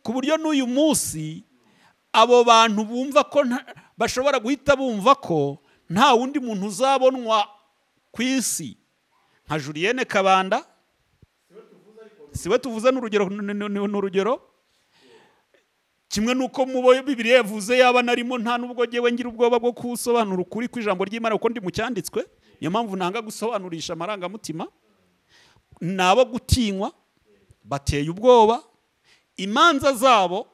ku buryo n'uyu munsi abo bantu bumva ko bashobora guhita bumva ko nta wundi muntu uzabonwa ku isi nka Julienne Kabanda. Siwe tuvuze n'urugero kimwe nuko mubo Bibiliya yavuze yaba narimo nta nubwo jewe ngira ubwoba bwo kusobanura ukuri kw'ijambo ry'Imana uko ndi mu cyanditswe. Niyo mpamvu nanga gusobanurisha amarangamutima. Nabo gutinywa, bateye ubwoba, imanza zabo,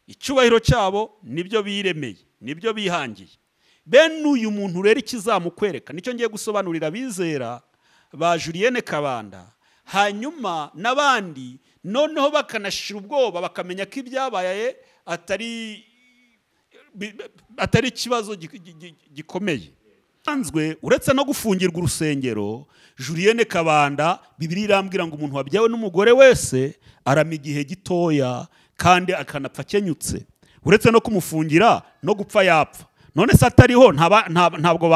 icyubahiro cyabo nibyo biremeye, nibyo bihangiye. Bene uyu muntu rero ikizamukwereka nicyo ngiye gusobanurira bizera ba Julienne Kabanda, hanyuma n'abandi noneho bakanashira ubwoba bakamenya ko ibyabaye atari ikibazo gikomeye. Uretse no gufungirwa urusengero, Julienne Kabanda Bibiliya irambwira ngo umuntu wabyawe n'umugore wese arama igihe gitoya kandi akanapfa kenyutse. Uretse no kumufungira no gupfa yapfa. None se atariho ntabwo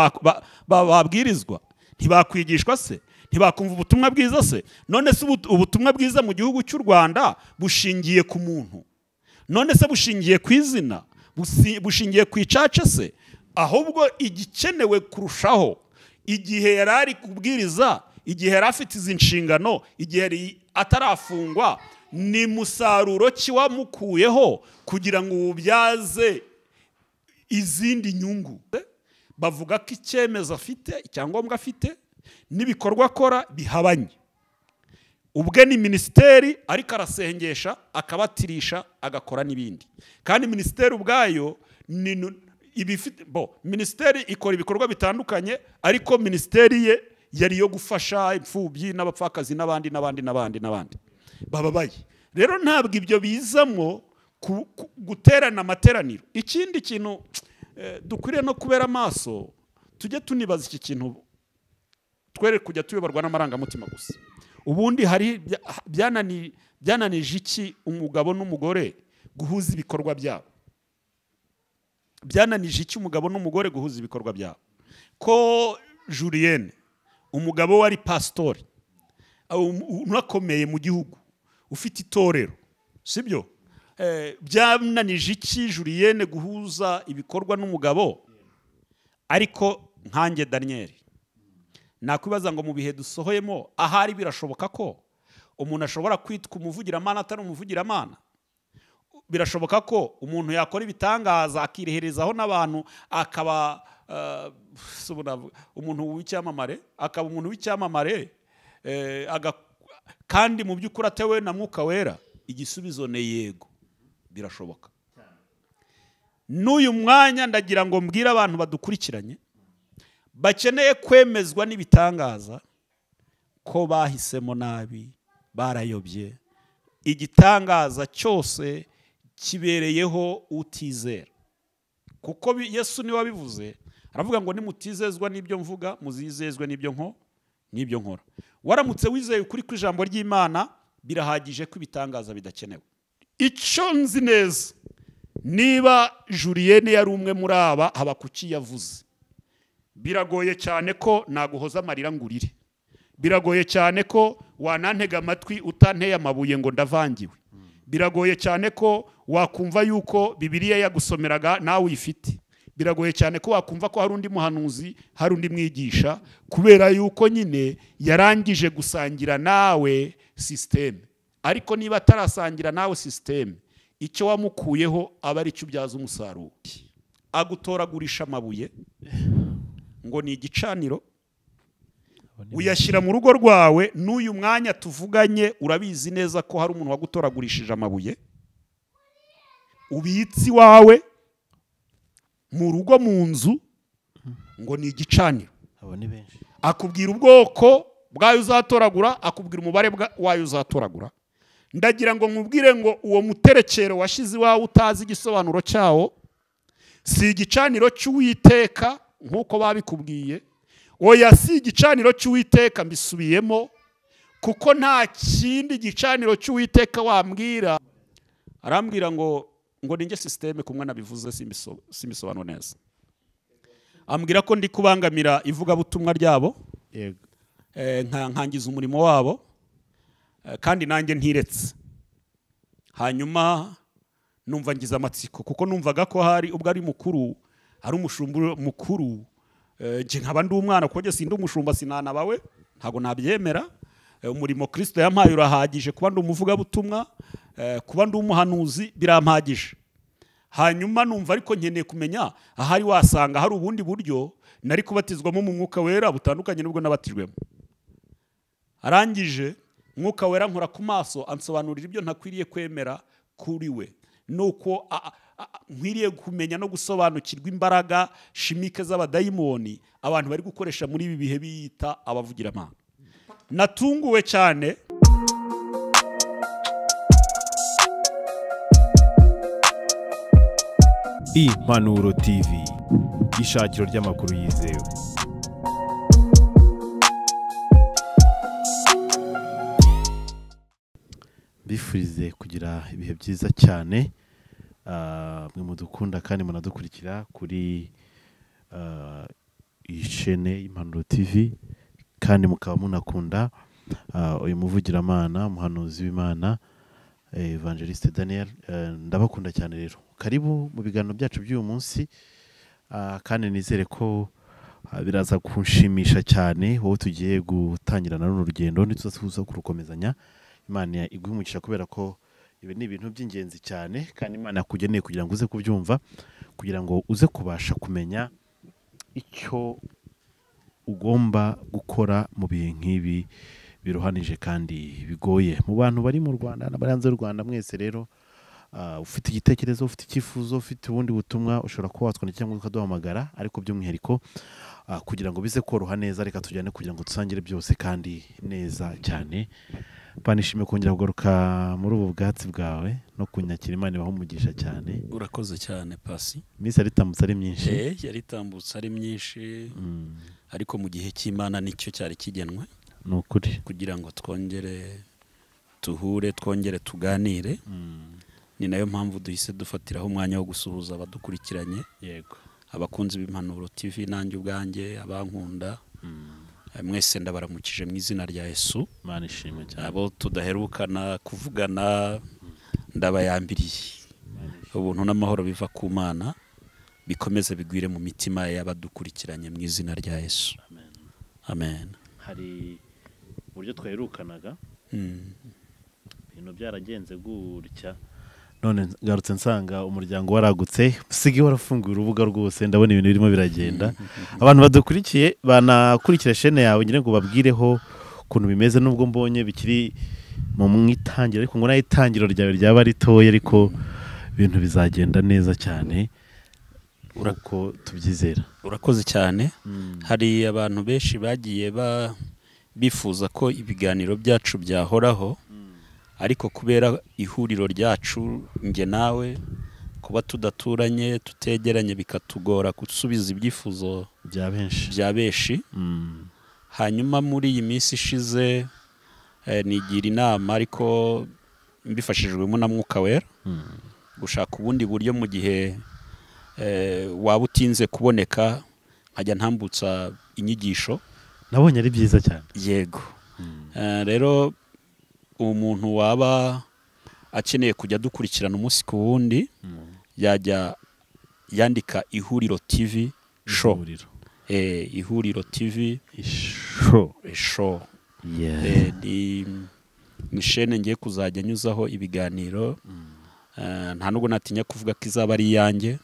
babwirizwa, ntibakwigishwa se, ntibakumva ubutumwa bwiza se? None se ubutumwa bwiza mu gihugu cy'u Rwanda bushingiye ku muntu? None se bushingiye ku izina? Bushingiye ku icace se? Ahubwo igikenewe kurushaho igihe yari ari kubwiriza, igihe yari afite izi nshingano, igihe atarafungwa, ni musaruro ki wamukuyeho kugira ngo ubyaze izindi nyungu? Bavuga ko icyemezo afite, icyangombwa afite n'ibikorwa akora bihabanye. Ubwe ni ministeri ariko arasengesha, akabatirisha, agakora n'ibindi. Kandi ministeri ubwayo ministeri ikora ibikorwa bitandukanye, ariko ministeri ye yari yo gufasha imfubyi n'abapfakazi n'abandi bababaye. Rero ntabwo ibyo bizamo guterana amateraniro. Ikindi kintu dukwiriye no kubera amaso, tujye tunibaza iki kintu, twere kujya tuyoborwa n'amarangamutima gusa. Ubundi hari byananije iki umugabo n'umugore guhuza ibikorwa byabo? Byananije iki umugabo n'umugore guhuza ibikorwa byabo? Ko Julienne umugabo wari pastori unakomeye mu gihugu, ufite itorero, sibyo? Byananije iki Julienne guhuza ibikorwa n'umugabo? Ariko nkanjye Daniel nakwibaza ngo mu bihe dusohoyemo ahari birashoboka ko umuntu ashobora kwitwa umuvugiramana atari umuvugiramana? Birashoboka ko umuntu yakora ibitangaza akireherezaho n'abantu akaba umuntu w'icyamamare, akaba umuntu w'icyamamare kandi mu by'ukuri atewe na Mwuka Wera? Igisubizo ni yego, birashoboka. N'uyu mwanya ndagira ngo mbwire abantu badukurikiranye bakeneye kwemezwa n'ibitangaza ko bahisemo nabi, barayobye. Igitangaza cyose kibereyeho utizera, kuko Yesu niwe wabivuze, aravuga ngo nimutizezwa n'ibyo mvuga muzizezwe n'ibyo nkora. Waramutse wizeye ukuri kw'ijambo ry'Imana, birahagije ko ibitangaza bidakenewe. Icyo nzi neza, niba Julienne yari umwe muri aba Habakuki yavuze, biragoye cyane ko naguhoza amarira ngurire. Biragoye cyane ko wanantega amatwi utanteye amabuye ngo ndavangiwe. Biragoye cyane ko wakumva yuko Bibiliya yagusomeraga nawe uyifite. Biragoye cyane ko wakumva ko hari undi muhanuzi, hari undi mwigisha, kubera yuko nyine yarangije gusangira nawe systeme. Ariko niba atarasangira nawe systeme, icyo wamukuyeho aba ari cyo ubyaza umusaruro. Agutoragurisha amabuye ngo ni igicaniro, uyashyira mu rugo rwawe. N'uyu mwanya tuvuganye urabizi neza ko hari umuntu wagutoragurishije amabuye, ubitsi wawe mu rugo, mu nzu, ngo ni igicaniro. Akubwira ubwoko bwayo uzatoragura, akubwira umubare wayo uzatoragura. Ndagira ngo nkubwire ngo uwo muterekero washize iwawe utazi igisobanuro cyawo si igicaniro cy'Uwiteka nk'uko babikubwiye. Oya, si igicaniro cy'Uwiteka, mbisubiyemo, kuko nta kindi gicaniro cy'Uwiteka wambwira. Arambwira ngo ninjye systeme, kumwe nabivuze simbisobanura neza. Ambwira ko ndi kubangamira ivugabutumwa ryabo, nkangiza umurimo wabo, kandi nanjye ntiretse. hanyuma numva ngize amatsiko kuko numvaga ko hari ubwo ari mukuru ari umushumba mukuru nje nkaba ndi umwana kuko nge sindi umushumba sinanabawe ntago nabyemera umurimo Kristo yampaye urahagije kuba ndi umuvugabutumwa kuba ndi umuhanuzi birampagije hanyuma numva ariko nkeneye kumenya ahari wasanga hari ubundi buryo nari kubatizwamo mu mwuka wera butandukanye n'ubwo nabatijwemo arangije mwuka wera nkora ku maso ansobanurira ibyo ntakwiriye kwemera kuri we nuko nkwiriye kumenya no gusobanukirwa imbaraga shimike z'abadayimoni abantu bari gukoresha muri ibi bihe bita abavugiramana natunguwe cyane. Impanuro TV, ishakiro ry'amakuru yizewe. Bifurize kugira ibihe byiza cyane, mwe mudukunda kandi munadukurikira kuri iyi chaîne y'Impanuro TV, kandi mukaba munakunda uyu muvugiramana umuhanuzi w'Imana Evangeliste Daniel. Ndabakunda cyane rero, karibu mu biganiro byacu by'uyu munsi, kandi nizere ko biraza kunshimisha cyane wowe tugiye gutangirana n'uru rugendo ntituzaza kurukomezanya. Imana iguhumukisha kubera ko ibi ni ibintu by'ingenzi cyane, kandi Imana yakugeneye kugira ngo uze kubyumva, kugira ngo uze kubasha kumenya icyo ugomba gukora mu bihe nk'ibi biruhanije kandi bigoye. Mu bantu bari mu Rwanda n'abari hanze y'u Rwanda mwese rero, ufite igitekerezo, ufite icyifuzo, ufite ubundi butumwa, ushobora kuba watwandikira cyangwa ukaduhamagara, ariko by'umwihariko kugira ngo bize koroha neza, reka tujyane kugira ngo dusangire byose kandi neza cyane. Panishime kongera kugaruka muri ubu bwatsi bwawe no kunyakira. Imana ibaho umugisha cyane. Urakoze cyane Pasi. Iminsi yaritambutse ari myinshi. Yaritambutse ari myinshi, ariko mu gihe cy'Imana nicyo cyari kigenwe. Ni ukuri kugira ngo twongere tuhure, twongere tuganire. Ni nayo mpamvu duhise dufatiraho umwanya wo gusuhuza abadukurikiranye, yego, abakunzi b'Impanuro TV, nanjye ubwanjye, abankunda mwese ndabaramukije mu izina rya Yesu. Imana ishimwe cyane. Abo tudaherukana kuvugana ndabayambiriye. Ubuntu n'amahoro biva ku Mana bikomeze bigwire mu mitima y'abadukurikiranye mu izina rya Yesu. Amen. Amen. Hari uburyo twaherukanaga, ibintu byaragenze gutya, none garutse nsanga umuryango waragutse, usige warafunguye urubuga rwose, ndabona ibintu birimo biragenda. Abantu badukurikiye banakurikira chaîne yawe ngire ngo babwireho kuntu bimeze, nubwo mbonye bikiri mu mwitangiro, ariko ngo nayo itangiro ryawe ryaba ritoye, ariko ibintu bizagenda neza cyane urako tubyizera. Urakoze cyane. Hari abantu benshi bagiye bifuza ko ibiganiro byacu byahoraho, ariko kubera ihuriro ryacu nge nawe kuba tudaturanye tutegeranye bikatugora gusubiza ibyifuzo bya benshi. Hanyuma muri iyi minsi ishize nigira inama, ariko mbifashijwemo na Mwuka Wera, gushaka ubundi buryo mu gihe waba utinze kuboneka nkajya ntambutsa inyigisho. Nabonye ari byiza cyane. Yego. Rero umuntu waba akeneye kujya dukurikirana umunsi ku wundi yajya yandika Ihuriro TV show. Ihuriro TV show. Ni chaîne ngiye kuzajya nyuzaho ibiganiro. Nta nubwo natinya kuvuga ko izaba ari iyanjye,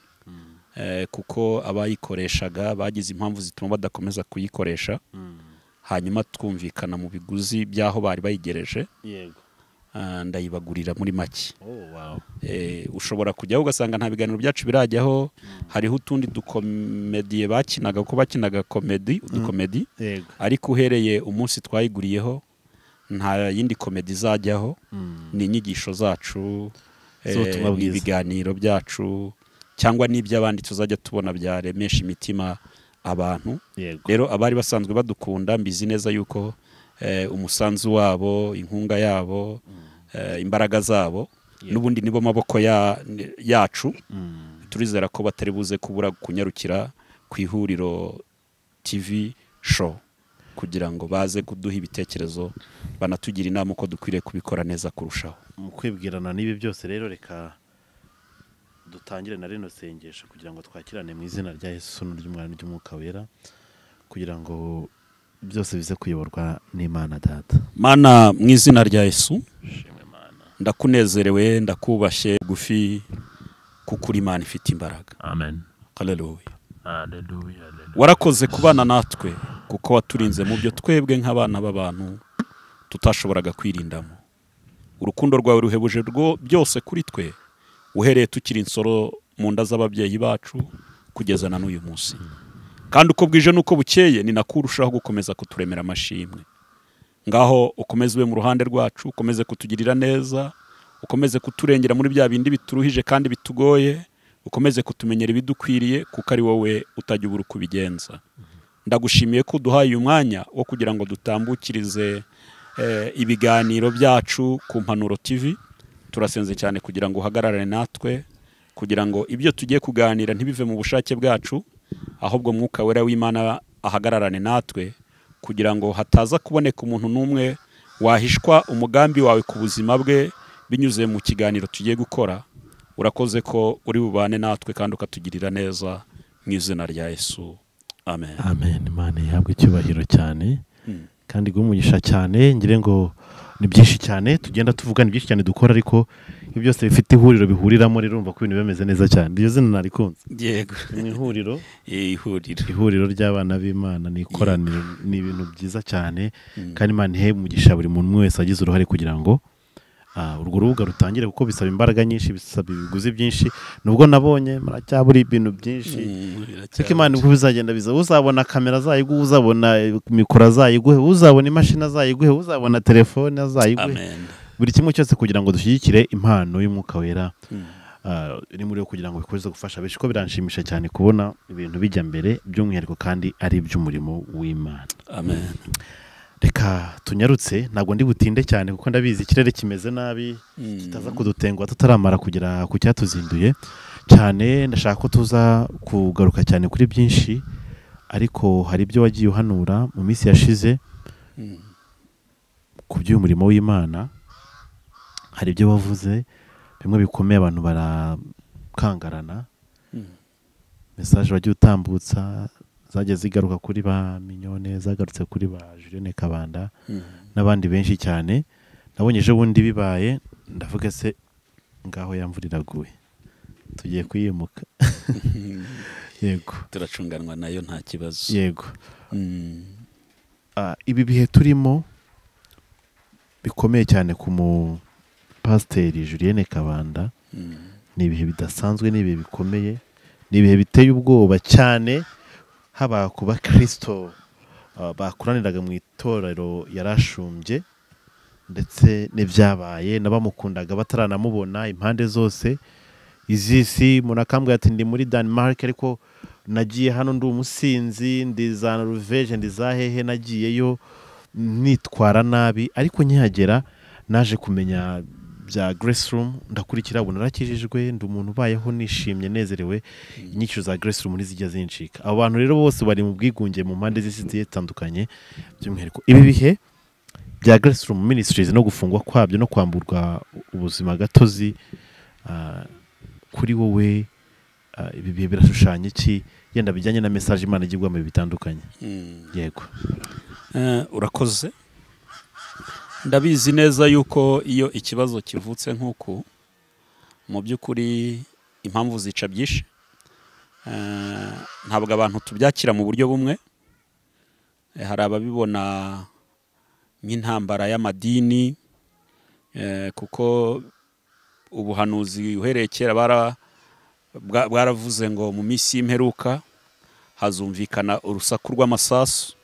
kuko abayikoreshaga bagize impamvu zituma badakomeza kuyikoresha. Hanyuma twumvikana mu biguzi byaho bari bayigereje. Yego. Ndayibagurira muri make. Ushobora kujyaho ugasanga nta biganiro byacu birajyaho. Hariho utundi dukomediye bakinaga, ko bakinaga udukomedi, ariko uhereye umunsi twayiguriyeho nta yindi komedi izajyaho. Ni inyigisho zacu, ibiganiro byacu, cyangwa n'iby'abandi tuzajya tubona byaremesha imitima abantu. Rero abari basanzwe badukunda mbizi neza yuko umusanzu wabo, inkunga yabo, imbaraga zabo n'ubundi nibo maboko yacu. Turizera ko batari buze kubura kunyarukira ku Ihuriro TV show. kugira ngo baze kuduha ibitekerezo banatugira inama uko dukwiriye kubikora neza kurushaho. mu kwibwirana n'ibi byose rero reka dutangire na rino sengesho kugira ngo twakirane mu izina rya Yesu n'ry'Umwana n'ry'Umwuka wera kugira ngo byose bize kuyoborwa n'Imana Data. Mana, mu izina rya Yesu Shimwe Mana. ndakunezerewe, ndakubashye bugufi kuko uri Imana ifite imbaraga. Amen. Haleluya. Haleluya. Warakoze kubana natwe kuko waturinze mu byo twebwe nk'abana b'abantu tutashoboraga kwirindamo. Urukundo rwawe ruhebuje byose kuri twe, uhereye tukiri insoro mu nda z'ababyeyi bacu kugeza na n'uyu munsi. Kandi uko bwije nuko bukeye ni nako urushaho gukomeza kuturemera amashimwe. Ngaho ukomeze ube mu ruhande rwacu, ukomeze kutugirira neza, ukomeze kuturengera muri bya bindi bituruhije kandi bitugoye, ukomeze kutumenyera ibidukwiriye kuko ari wowe utajya ubura uko ubigenza. Ndagushimiye ko uduhaye uyu mwanya wo kugira ngo dutambukirize ibiganiro byacu ku Mpanuro TV. Turasenze cyane kugira ngo uhagararane natwe, kugira ngo ibyo tugiye kuganira ntibive mu bushake bwacu, ahubwo Mwuka Wera w'Imana ahagararane natwe, kugira ngo hataza kuboneka umuntu n'umwe wahishwa umugambi wawe ku buzima bwe binyuze mu kiganiro tugiye gukora. Urakoze ko uri bubane natwe kandi ukatugirira neza mu izina rya Yesu. Amen. Amen. Imana ihabwe icyubahiro cyane kandi gumugisha cyane. Ngire ngo ni byinshi cyane tugenda tuvuga, ni byinshi cyane dukora, ariko ibyo byose bifite ihuriro bihuriramo, rero urumva ko ibintu bimeze neza cyane. Iryo zina narikunze. Yego. Ni ihuriro. Ihuriro ry'abana b'Imana, ni ikoraniro, ni ibintu byiza cyane kandi Imana ihe umugisha buri muntu wese agize uruhare kugira ngo urwo rubuga rutangire, kuko bisaba imbaraga nyinshi, bisaba ibiguzi byinshi. Nubwo nabonye muracyabura ibintu byinshi, ariko Imana uko bizagenda biza, uzabona kamera azayiguhe, uzabona mikoro azayiguhe, uzabona imashini azayiguhe, uzabona telefone azayiguhe, buri kimwe cyose kugira ngo dushyigikire impano y'Umwuka Wera iri muri yo, kugira ngo bikomeze gufasha benshi. Ko biranshimisha cyane kubona ibintu bijya mbere by'umwihariko kandi ari iby'umurimo w'Imana. Amen. Reka tunyarutse, ntabwo ndi butinde cyane kuko ndabizi ikirere kimeze nabi, kitaza kudutengwa tutaramara kugera ku cyatuzinduye cyane. Ndashaka ko tuza kugaruka cyane kuri byinshi, ariko hari ibyo wagiye uhanura mu minsi yashize ku by'umurimo w'Imana. Hari ibyo wavuze bimwe bikomeye, abantu barakangarana. Message wagiye utambutsa zagiye zigaruka kuri ba Mignone, zagarutse kuri ba Julienne Kabanda n'abandi benshi cyane. Nabonye ejo bundi bibaye, ndavuga se ngaho yamvura iraguye, tugiye kuyimuka. Yego, turacunganwa nayo nta kibazo. Yego. Ibi bihe turimo bikomeye cyane ku mu Pasiteri Julienne Kabanda, ni ibihe bidasanzwe, ni ibihe bikomeye, ni ibihe biteye ubwoba cyane, haba ku bakristo bakoraniraga mu itorero yarashumbye, ndetse n'ibyabaye n'abamukundaga bataranamubona impande zose. Izisi munakambwe ati ndi muri Denmark, ariko nagiye hano ndi umusinzi, ndi za Norvege, ndi za hehe, nagiyeyo nitwara nabi, ariko nkihagera naje kumenya bya Grace Room, ndakurikira ubu narakijijwe, ndi umuntu ubayeho nishimye nezerewe. Inyiciro za Grace Room ntizijya zincika. Abo bantu rero bose bari mu bwigunge mu mpande z'isi zitandukanye, by'umwihariko ibi bihe bya Grace Room Ministries no gufungwa kwabyo no kwamburwa ubuzima gatozi, kuri wowe ibi bihe birashushanya iki, yenda bijyanye na message Imana igirwa mu bitandukanye? Yego. Urakoze. Ndabizi neza yuko iyo ikibazo kivutse nk'uku, mu by'ukuri impamvu zica byinshi. Ntabwo abantu tubyakira mu buryo bumwe. Hari ababibona nk'intambara y'amadini, kuko ubuhanuzi uhereye kera bwaravuze ngo mu minsi y'imperuka hazumvikana urusaku rw'amasasu,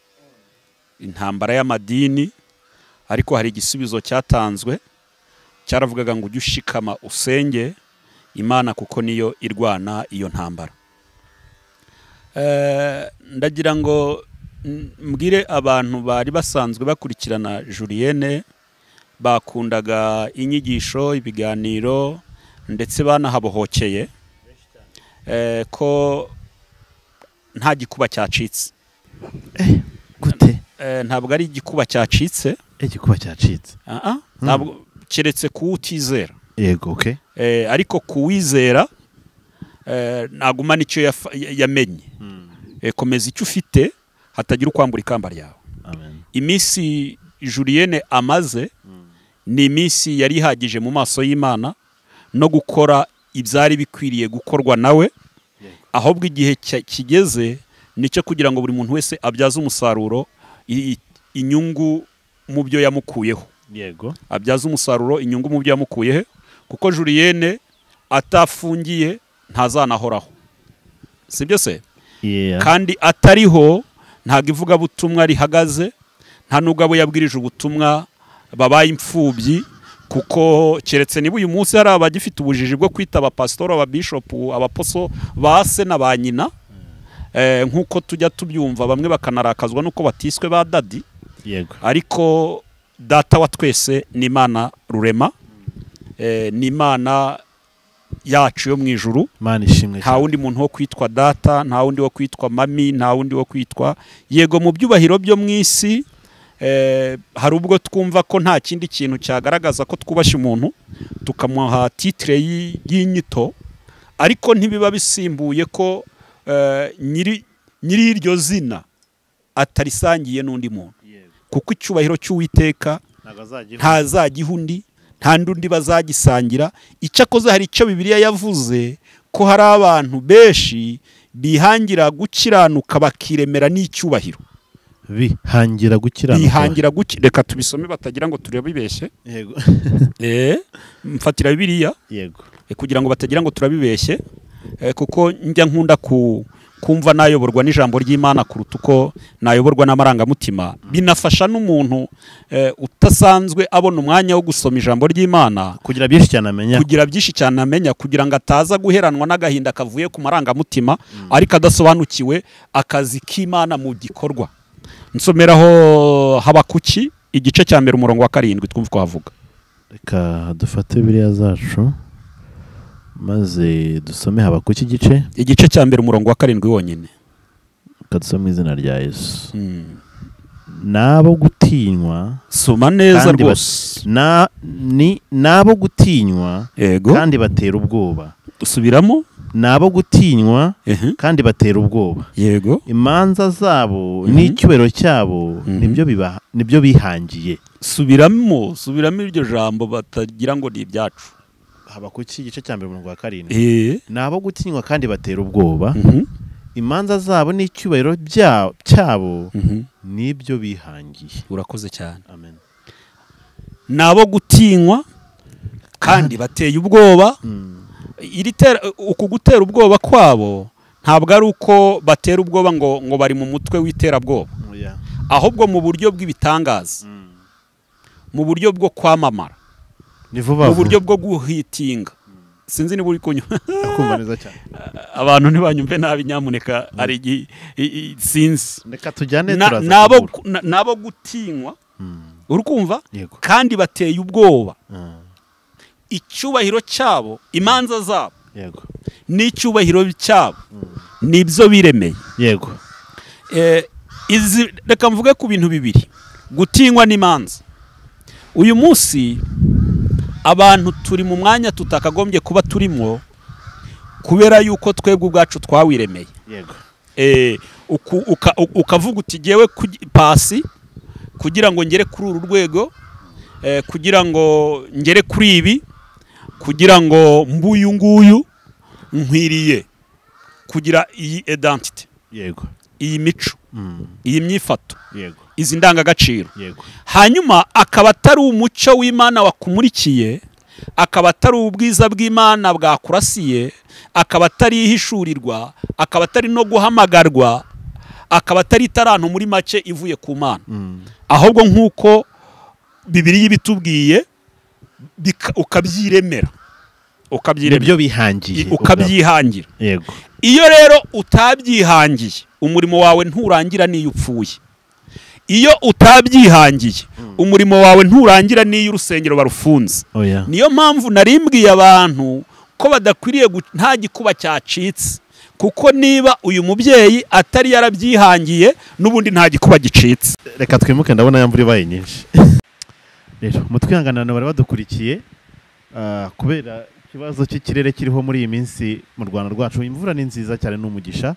intambara y'amadini. Ariko hari igisubizo cyatanzwe, cyaravugaga ngo ujye ushikama usenge Imana kuko niyo irwana iyo ntambara. Ndagira ngo mbwire abantu bari basanzwe bakurikirana Julienne, bakundaga inyigisho, ibiganiro, ndetse banahabohokeye, ko nta gikuba cyacitse. Gute? ntabwo ari igikuba cyacitse. Igikuba cyacitse. Ntabwo keretse kuwutizera. Yego, okay. Ariko kuwizera naguma nicyo yamenye. Komeza icyo ufite hatagira ukwambura ikamba ryawe. Amen. Iminsi Julienne amaze ni iminsi yari ihagije mu maso y'Imana no gukora ibyari bikwiriye gukorwa nawe. Ahubwo igihe kigeze nicyo kugira ngo buri muntu wese abyaze umusaruro inyungu mu byo yamukuyeho. Yego. Abyaze umusaruro inyungu mu byo yamukuyeho, kuko Julienne atafungiye ntazanahoraho. Sibyo se? Yeah. Kandi atariho ntago ivuga butumwa rihagaze, nta nubwo abo yabwirije ubutumwa babaye imfubyi, kuko keretse niba uyu munsi hari abagifite ubujiji bwo kwita abapasitoro, ababishopu, abaposo base na ba nyina, nk'uko tujya tubyumva bamwe bakanarakazwa nuko batiswe ba dadi. Yego. Ariko data wa twese ni Imana rurema, ni Imana yacu yo mu ijuru. Imana ishimwe. Nta wundi muntu wo kwitwa data, nta wundi wo kwitwa mami, nta wundi wo kwitwa yego. Mu byubahiro byo mu isi hari ubwo twumva ko nta kindi kintu cyagaragaza ko twubashye umuntu tukamuha titre y'inyito, ariko ntibiba bisimbuye ko nyiri iryo zina atarisangiye n'undi muntu, kuko icyubahiro cy'Uwiteka ntazagiha undi, nta n'undi bazagisangira. Icyakoze hari icyo Bibiliya yavuze ko hari abantu benshi bihangira gukiranuka bakiremera n'icyubahiro. Bihangira gukiranuka. Reka tubisome batagira ngo turabibeshye. Yego. Mfatira Bibiliya. Yego. Kugira ngo batagira ngo turabibeshye, kuko njya nkunda kumva nayoborwa n'ijambo ry'Imana kuruta uko nayoborwa n'amarangamutima. Binafasha n'umuntu utasanzwe abona umwanya wo gusoma ijambo ry'Imana kugira byinshi cyane amenya, kugira ngo ataza guheranwa n'agahinda kavuye ku marangamutima ariko adasobanukiwe akazi k'Imana mu gikorwa. Nsomeraho Habakuki igice cya 1 umurongo wa 7 twumva ko havuga. Reka dufate Bibiliya zacu maze dusome Habakuki igice cya 1 umurongo wa 7 wonyine. Kadusome izina rya Yesu. Nabo gutinywa. Soma neza rwose. Nabo gutinywa. Yego. Kandi batera ubwoba. Usubiramo. Nabo gutinywa kandi batera ubwoba. Yego. Imanza zabo n'icyubahiro cyabo nibyo bihangiye. Subiramo iryo jambo batagira ngo ni ibyacu. Habakuki igice cya 1 umurongo wa 7. Nabo gutinywa kandi batera ubwoba. Imanza zabo n'icyubahiro cyabo nibyo bihangiye. Urakoze cyane. Amen. Nabo gutinywa kandi bateye ubwoba. Uku gutera ubwoba kwabo ntabwo ari uko batera ubwoba ngo bari mu mutwe w'iterabwoba, ahubwo mu buryo bw'ibitangaza, mu buryo bwo kwamamara, mu buryo bwo guhitinga. Sinzi niba uri kunywa. Akumva neza cyane. Abantu ntibanyumve nabi nyamuneka, ari sinzi. Reka tujyane turaza. Nabo gutinywa, urukumva, kandi bateye ubwoba. Icyubahiro cyabo, imanza zabo, yego, n'icyubahiro cyabo nibyo biremeye. Yego. Reka mvuge ku bintu bibiri: gutinywa n'imanza. Uyu munsi abantu turi mu mwanya tutakagombye kuba turimo, kubera yuko twebwe ubwacu twawiremeye. Yego. Ukavuga uti gewe pasi kugira ngo ngere kuri uru rwego, kugira ngo ngere kuri ibi, kugira ngo mbuyu nguyu nkwiriye kugira iyi identity. Yego. Iyi mico, iyi myifato, yego, izi ndangagaciro. Yego. Hanyuma akaba atari umucyo w'Imana wakumurikiye, akaba atari ubwiza bw'Imana bwakurasiye, akaba atari ihishurirwa, akaba atari no guhamagarwa, akaba atari itarantu muri make ivuye ku Mana. Ahubwo nk'uko Bibiliya ibitubwiye, ukabyiremera, nibyo bihangiye, ukabyihangira. Yego. Iyo rero utabyihangiye, umurimo wawe nturangira n'iyo upfuye. Iyo utabyihangiye, umurimo wawe nturangira n'iyo urusengero barufunze. Oya. Niyo mpamvu narimbwiye abantu ko badakwiriye nta gikuba cyacitse, kuko niba uyu mubyeyi atari yarabyihangiye n'ubundi nta gikuba gicitse. Reka twimuke, ndabona ya mvura ibaye nyinshi. Rero mutwihanganana bari badukurikiye kubera ikibazo cy'ikirere kiriho muri iyi minsi mu Rwanda rwacu. Imvura ni nziza cyane, n'umugisha,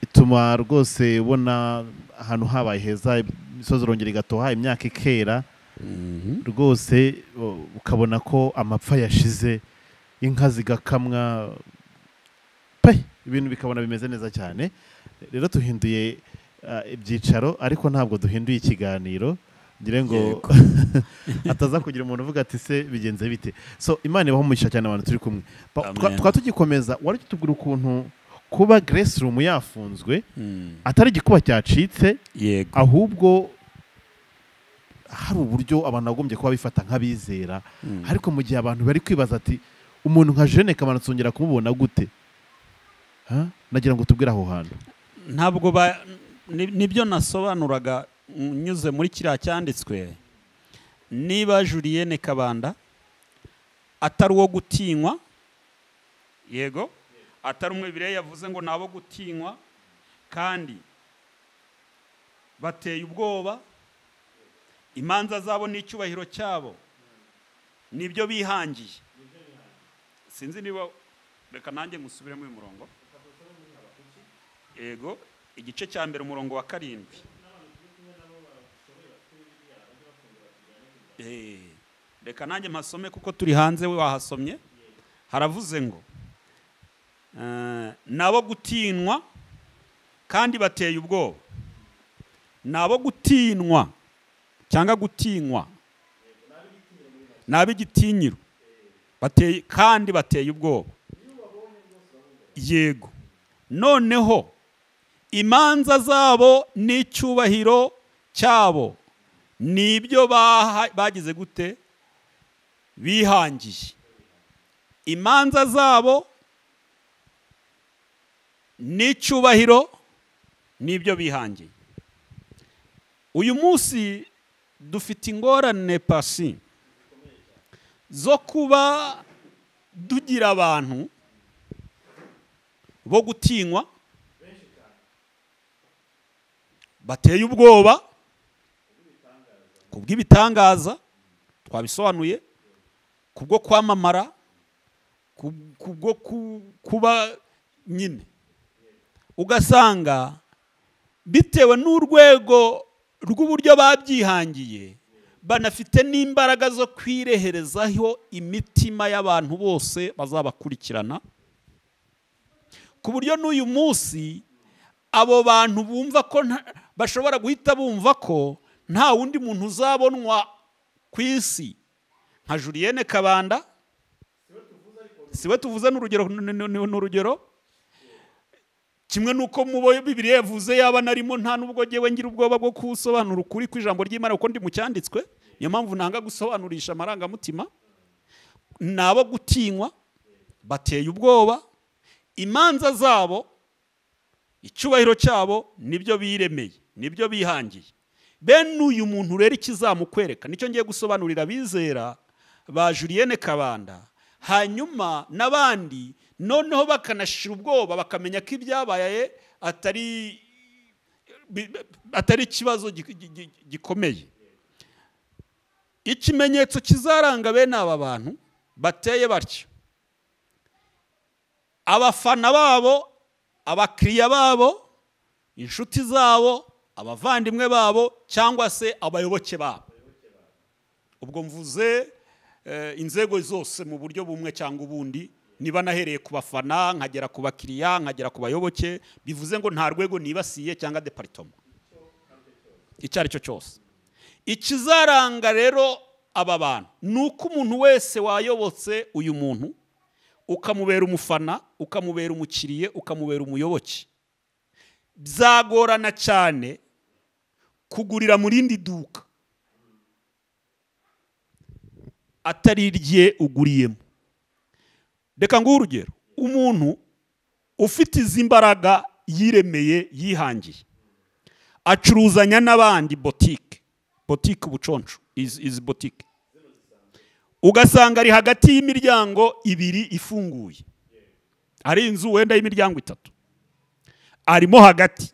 ituma rwose ubona ahantu habaye heza, imisozi urongera igatoha, imyaka ikera rwose, ukabona ko amapfa yashize, inka zigakamwa, ibintu bikabona bimeze neza cyane. Rero tuhinduye ibyicaro, ariko ntabwo duhinduye ikiganiro, ngire ngo ataza kugira umuntu uvuga ati se bigenze bite. So Imana ibaho umugisha cyane abantu turi kumwe. Twa tugikomeza, wari tutubwira ukuntu kuba Grace Room yafunzwe atari igikuba cyacitse, ahubwo hari uburyo abantu bagombye kuba bifata nk'abizera, ariko mu gihe abantu bari kwibaza ati umuntu nka Jeanne Kabanda tsongera kumubona gute, nagira ngo tubwire aho hantu. Ntabwo nibyo nasobanuraga nyuze muri kiriya cyanditswe. Niba Julienne Kabanda atari uwo gutinywa, yego, atari umwe Bibiliya yavuze ngo nabo gutinywa, kandi bateye ubwoba, imanza zabo n'icyubahiro cyabo nibyo bihangiye. Sinzi niba, reka nanjye musubiremo uyu murongo. Yego, igice cya mbere umurongo wa 7. Reka nanjye mpasome kuko turi hanze, we wahasomye. Haravuze ngo nabo gutinywa kandi bateye ubwoba. Nabo gutinywa cyangwa gutinywa, nabi gitinyiro, bateye kandi bateye ubwoba. Yego, noneho imanza zabo n'icyubahiro cyabo nibyo bagize gute, bihangiye. Imanza zabo n'icyubahiro nibyo bihangiye. Uyu munsi dufite ingorane pasi zo kuba dugira abantu bo gutinywa, bateye ubwoba kubw'ibitangaza twabisobanuye, kubwo kwamamara, kubwo kuba nyine, ugasanga bitewe n'urwego rw'uburyo babyihangiye, banafite n'imbaraga zo kwireherezaho imitima y'abantu bose bazabakurikirana, ku buryo n'uyu munsi abo bantu bumva ko bashobora guhita bumva ko nta wundi muntu uzabonwa ku isi nka Julienne Kabanda. Siwe tuvuze n'urugero, kimwe nuko mu Bibiliya yavuze yaba narimo nta nubwo ngewe ngira ubwoba bwo kusobanura ukuri kw'ijambo ry'Imana uko ndi mu cyanditswe. Niyo mpamvu nanga gusobanurisha amarangamutima. Nabo gutinywa, bateye ubwoba, imanza zabo, icyubahiro cyabo nibyo biremeye, nibyo bihangiye. Bene uyu muntu rero ikizamukwereka nicyo ngiye gusobanurira bizera ba Julienne Kabanda, hanyuma n'abandi noneho bakanashira ubwoba, bakamenya ko ibyabaye atari ikibazo gikomeye. Ikimenyetso kizaranga bene aba bantu bateye batyo, abafana babo, abakiriya babo, inshuti zabo, abavandimwe babo, cyangwa se abayoboke babo. Ubwo mvuze inzego zose mu buryo bumwe cyangwa ubundi. Niba nahereye ku bafana nkagera ku bakiriya nkagera ku bayoboke, bivuze ngo nta rwego nibasiye cyangwa departement icyo ari cyo cyose. Ikizaranga rero aba bantu nuko umuntu wese wayobotse uyu muntu, ukamubera umufana, ukamubera umukiriye, ukamubera umuyoboke, byagorana cyane kugurira mu rindi duka atari irye uguriyemo. Reka nguhe urugero, umuntu ufite izi mbaraga yiremeye yihangiye, acuruzanya n'abandi botike ubuconco, izi botike, ugasanga ari hagati y'imiryango ibiri ifunguye, ari inzu wenda y'imiryango 3, arimo hagati.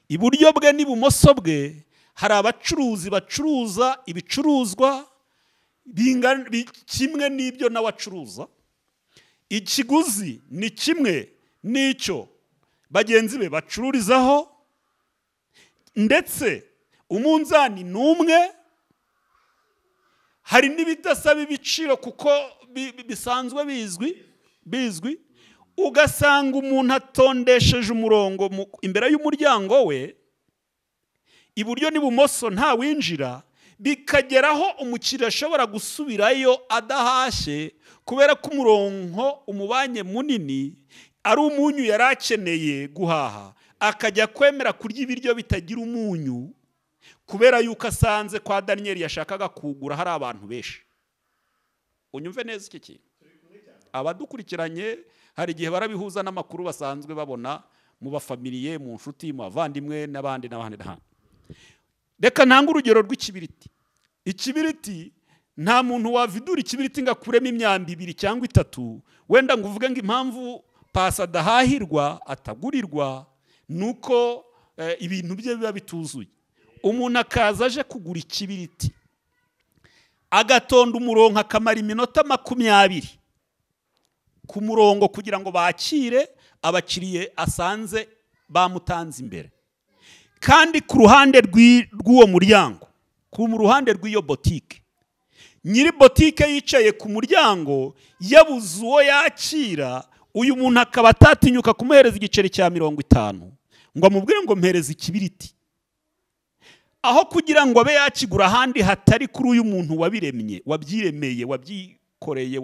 Iburyo bwe n'ibumoso bwe hari abacuruzi bacuruza ibicuruzwa kimwe n'ibyo nawe acuruza. Ikiguzi ni kimwe n'icyo bagenzi be bacururizaho, ndetse umunzani n'umwe. Hari n'ibidasaba ibiciro kuko bisanzwe bizwi. Ugasanga umuntu atondesheje umurongo imbere y'umuryango we, iburyo n'ibumoso nta winjira, bikageraho umukiriya ashobora gusubirayo adahashye kubera ko umurongo umubanye munini, ari umunyu yari akeneye guhaha, akajya kwemera kurya ibiryo bitagira umunyu kubera yuko asanze kwa Daniel yashakaga kugura hari abantu benshi. Unyumve neza iki kintu. Abadukurikiranye hari igihe barabihuza n'amakuru basanzwe babona mu bafamiliye, mu nshuti, mu bavandimwe n'abandi. Reka ntanga urugero rw'ikibiriti. Ikibiriti nta muntu wavidura ikibiriti ngo akuremo imyambi 2 cyangwa 3, wenda ngo uvuge ngo impamvu Pasi adahahirwa atagurirwa nuko ibintu bye biba bituzuye. Umuntu akaza aje kugura ikibiriti, agatonda umurongo akamara iminota 20 ku murongo kugira ngo bakire abakiriye asanze bamutanze imbere. Kandi ku ruhande rw'uwo muryango, ku ruhande rw'iyo botike, nyiri botike yicaye ku muryango yabuze uwo yakira, uyu muntu akaba atatinyuka kumuhereza igiceri cya 50 ngo amubwire ngo mpereze ikibiriti, aho kugira ngo abe yakigura ahandi hatari kuri uyu muntu wabiremye, wabyiremeye, wabyikoreye,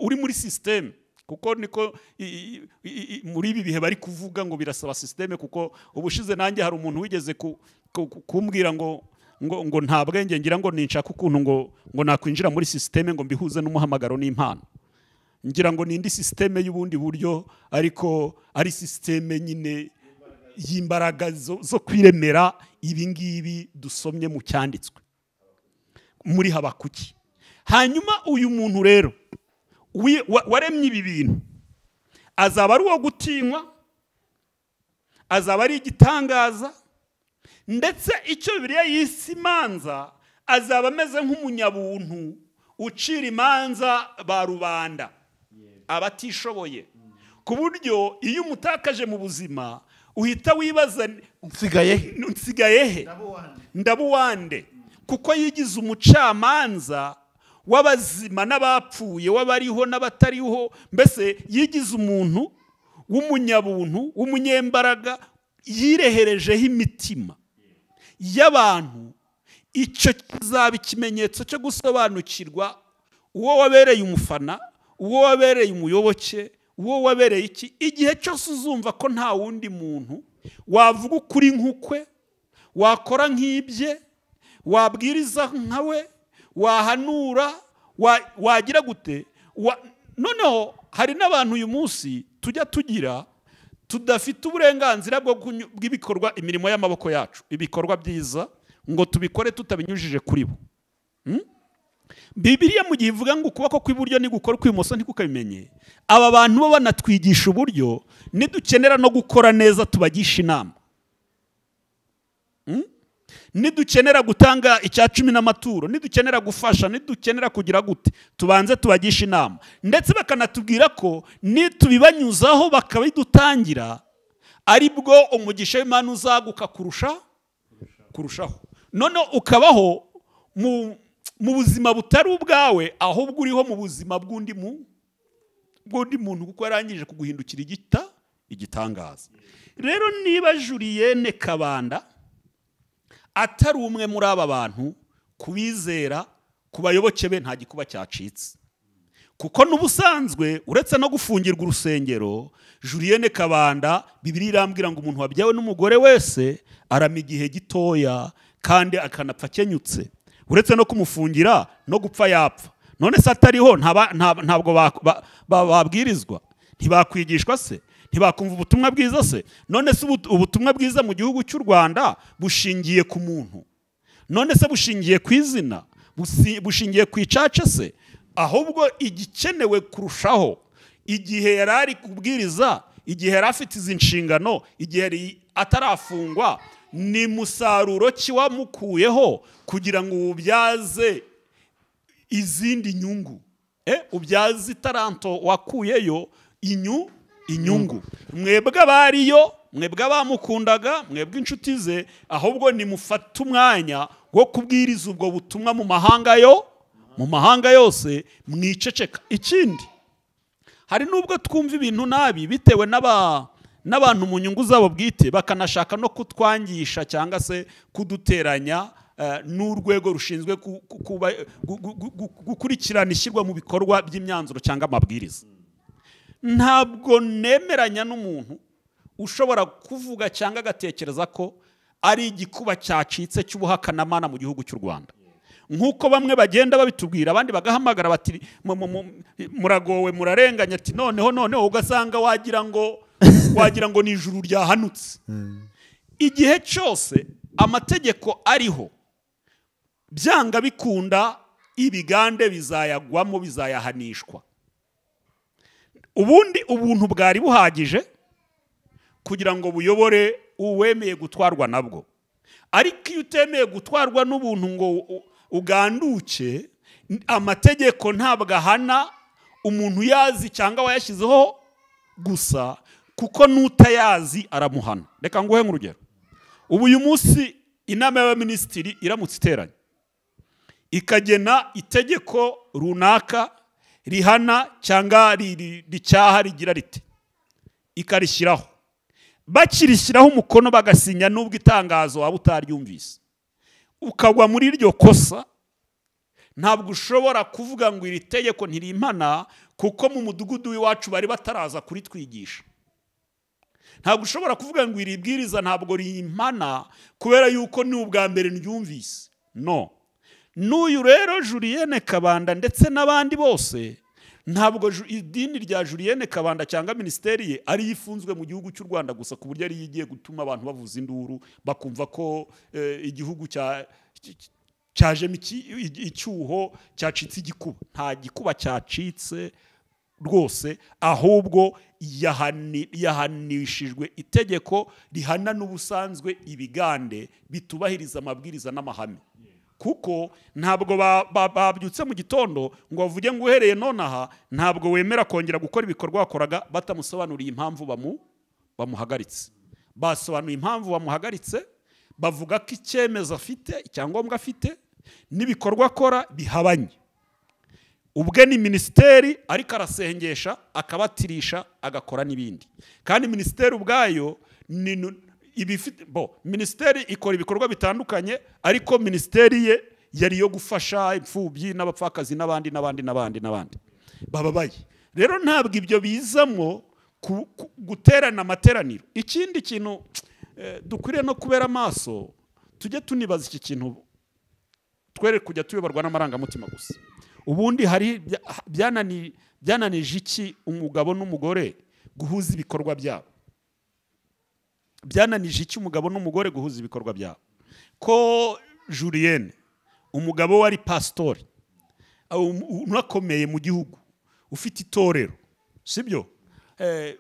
uri muri system. Kuko niko muri ibi bihe bari kuvuga ngo birasaba system, kuko ubushize nanjye hari umuntu wigeze kumbwira ngo nta bwenge ngira ngo ninshaka ukuntu ngo nakwinjira muri system ngo mbihuze n'umuhamagaro n'impano. Ngira ngo nindi system y'ubundi buryo, ariko ari system nyine y'imbaraga zo kwiremera ibi ngibi dusomye mu cyanditswe muri Habakuki. Hanyuma uyu muntu rero waremye ibi bintu azaba ari uwo gutinywa, azaba ari igitangaza, ndetse icyo Bibiliya yise imanza azaba ameze nk'umunyabuntu ucira imanza ba rubanda abatishoboye, ku buryo iyo umutakaje mu buzima uhita wibaza nsigaye he, ndabuwande, kuko yigize umucamanza w'abazima n'abapfuye, w'abariho n'abatariho. Mbese yigize umuntu w'umunyabuntu, w'umunyembaraga, yireherejeho imitima y'abantu. Icyo kizaba ikimenyetso cyo gusobanukirwa uwo wabereye umufana, uwo wabereye umuyoboke, uwo wabereye iki. Igihe cyose uzumva ko nta wundi muntu wavuga ukuri nk'ukwe, wakora nk'ibye, wabwiriza nkawe, wahanura, wagira gute. Noneho hari n'abantu uyu munsi tujya tugira tudafite uburenganzira bw'ibikorwa, imirimo y'amaboko yacu, ibikorwa byiza ngo tubikore tutabinyujije kuri bo. Bibiliya mu gihe ivuga ngo ukuboko kw'iburyo nigukora kw'imoso ntikukabimenye, aba bantu bo banatwigisha uburyo nidukenera no gukora neza tubagisha inama. Nidukenera gutanga icya 10 n'amaturo, nidukenera gufasha, nidukenera kugira gute, tubanze tubagisha inama. Ndetse bakanatubwira ko nitubibanyuzaho bakabidutangira ari bwo umugisha w'Imana uzaguka kurushaho. None ukabaho mu buzima butari ubwawe, ahubwo uriho mu buzima bw'undi muntu, kuko yarangije kuguhindukira igitangaza. Rero niba Julienne Kabanda atari umwe muri aba bantu, kubizera, ku bayoboke be nta gikuba cyacitse. Kuko n'ubusanzwe uretse no gufungirwa urusengero, Julienne Kabanda Bibiliya irambwira ngo umuntu wabyawe n'umugore wese arama igihe gitoya kandi akanapfa kenyutse. Uretse no kumufungira no gupfa yapfa. None se atariho ntabwo babwirizwa, ntibakwigishwa se, ntibakumva ubutumwa bwiza se? None se ubutumwa bwiza mu gihugu cy'u Rwanda bushingiye ku muntu? None se bushingiye ku izina? Bushingiye ku icaca se? Ahubwo igikenewe kurushaho, igihe yari ari kubwiriza, igihe yari afite izi nshingano, igihe yari atarafungwa, ni musaruro ki wamukuyeho kugira ngo ubyaze izindi nyungu, ubyaze itaranto wakuyeyo inyungu. Mwebwe abariyo, mwebwe abamukundaga, mwebwe inshuti ze, ahubwo nimufata umwanya wo kubwiriza ubwo butumwa mu mahanga yose, mwiceceka. Ikindi, hari nubwo twumva ibintu nabi bitewe n'abantu mu nyungu zabo bwite, bakanashaka no kutwangisha cyangwa se kuduteranya n'urwego rushinzwe gukurikirana ishyirwa mu bikorwa by'imyanzuro cyangwa amabwiriza. Ntabwo nemeranya n'umuntu ushobora kuvuga cyangwa agatekereza ko ari igikuba cyacitse cy'ubuhakanamana mu gihugu cy'u Rwanda. Nk'uko bamwe bagenda babitubwira, abandi bagahamagara bati muragowe, murarenganya, ati noneho ugasanga wagira ngo ni ijuru ryahanutse. Igihe cyose amategeko ariho, byanga bikunda ibigande bizayagwamo, bizayahanishwa. Ubundi ubuntu bwari buhagije kugira ngo buyobore uwemeye gutwarwa nabwo. Ariko iyo utemeye gutwarwa n'ubuntu ngo uganduke, amategeko ntabwo ahana umuntu yazi cyangwa wayashyizeho gusa, kuko n'utayazi aramuhana. Reka nguhe nk'urugero. Ubu uyu munsi inama y'abaminisitiri iramutse iteranye ikagena itegeko runaka rihana cyangwa ricyaha rigira rite, ikarishyiraho, bakirishyiraho umukono bagasinya n'ubwo itangazo waba utaryumvise, ukagwa muri iryo kosa, ntabwo ushobora kuvuga ngo iri tegeko ntirimpana kuko mu mudugudu w'iwacu bari bataraza kuritwigisha. Ntabwo ushobora kuvuga ngo iri bwiriza ntabwo rimpana kubera yuko ni ubwa mbere ndyumvise. No. N'uyu rero Julienne Kabanda ndetse n'abandi bose, ntabwo idini rya Julienne Kabanda cyangwa ministeri ye ari yifunzwe mu gihugu cy'u Rwanda gusa ku buryo ari yigiye gutuma abantu bavuza induru bakumva ko igihugu cyajemo icyuho, cyacitse igikuba. Nta gikuba cyacitse rwose, ahubwo yahanishijwe itegeko rihana n'ubusanzwe ibigande bitubahiriza amabwiriza n'amahame. Kuko ntabwo babyutse mu gitondo ngo bavuge ngo uhereye nonaha ntabwo wemera kongera gukora ibikorwa wakoraga batamusobanuriye impamvu bamuhagaritse. Basobanuye impamvu bamuhagaritse, bavuga ko icyemezo afite, icyangombwa afite n'ibikorwa akora bihabanye. Ubwe ni ministeri ariko arasengesha, akabatirisha, agakora n'ibindi. Kandi ministeri ubwayo ministeri ikora ibikorwa bitandukanye, ariko ministeri ye yari yo gufasha imfubyi n'abapfakazi n'abandi bababaye. Rero ntabwo ibyo bizamo guterana amateraniro. Ikindi kintu dukwiriye no kubera amaso, tujye tunibaza iki kintu, twere kujya tuyoborwa n'amarangamutima gusa. Ubundi hari byananije iki umugabo n'umugore guhuza ibikorwa byabo? Byananije iki umugabo n'umugore guhuza ibikorwa byabo? Ko Julienne, umugabo wari pastori, unakomeye mu gihugu, ufite itorero, sibyo?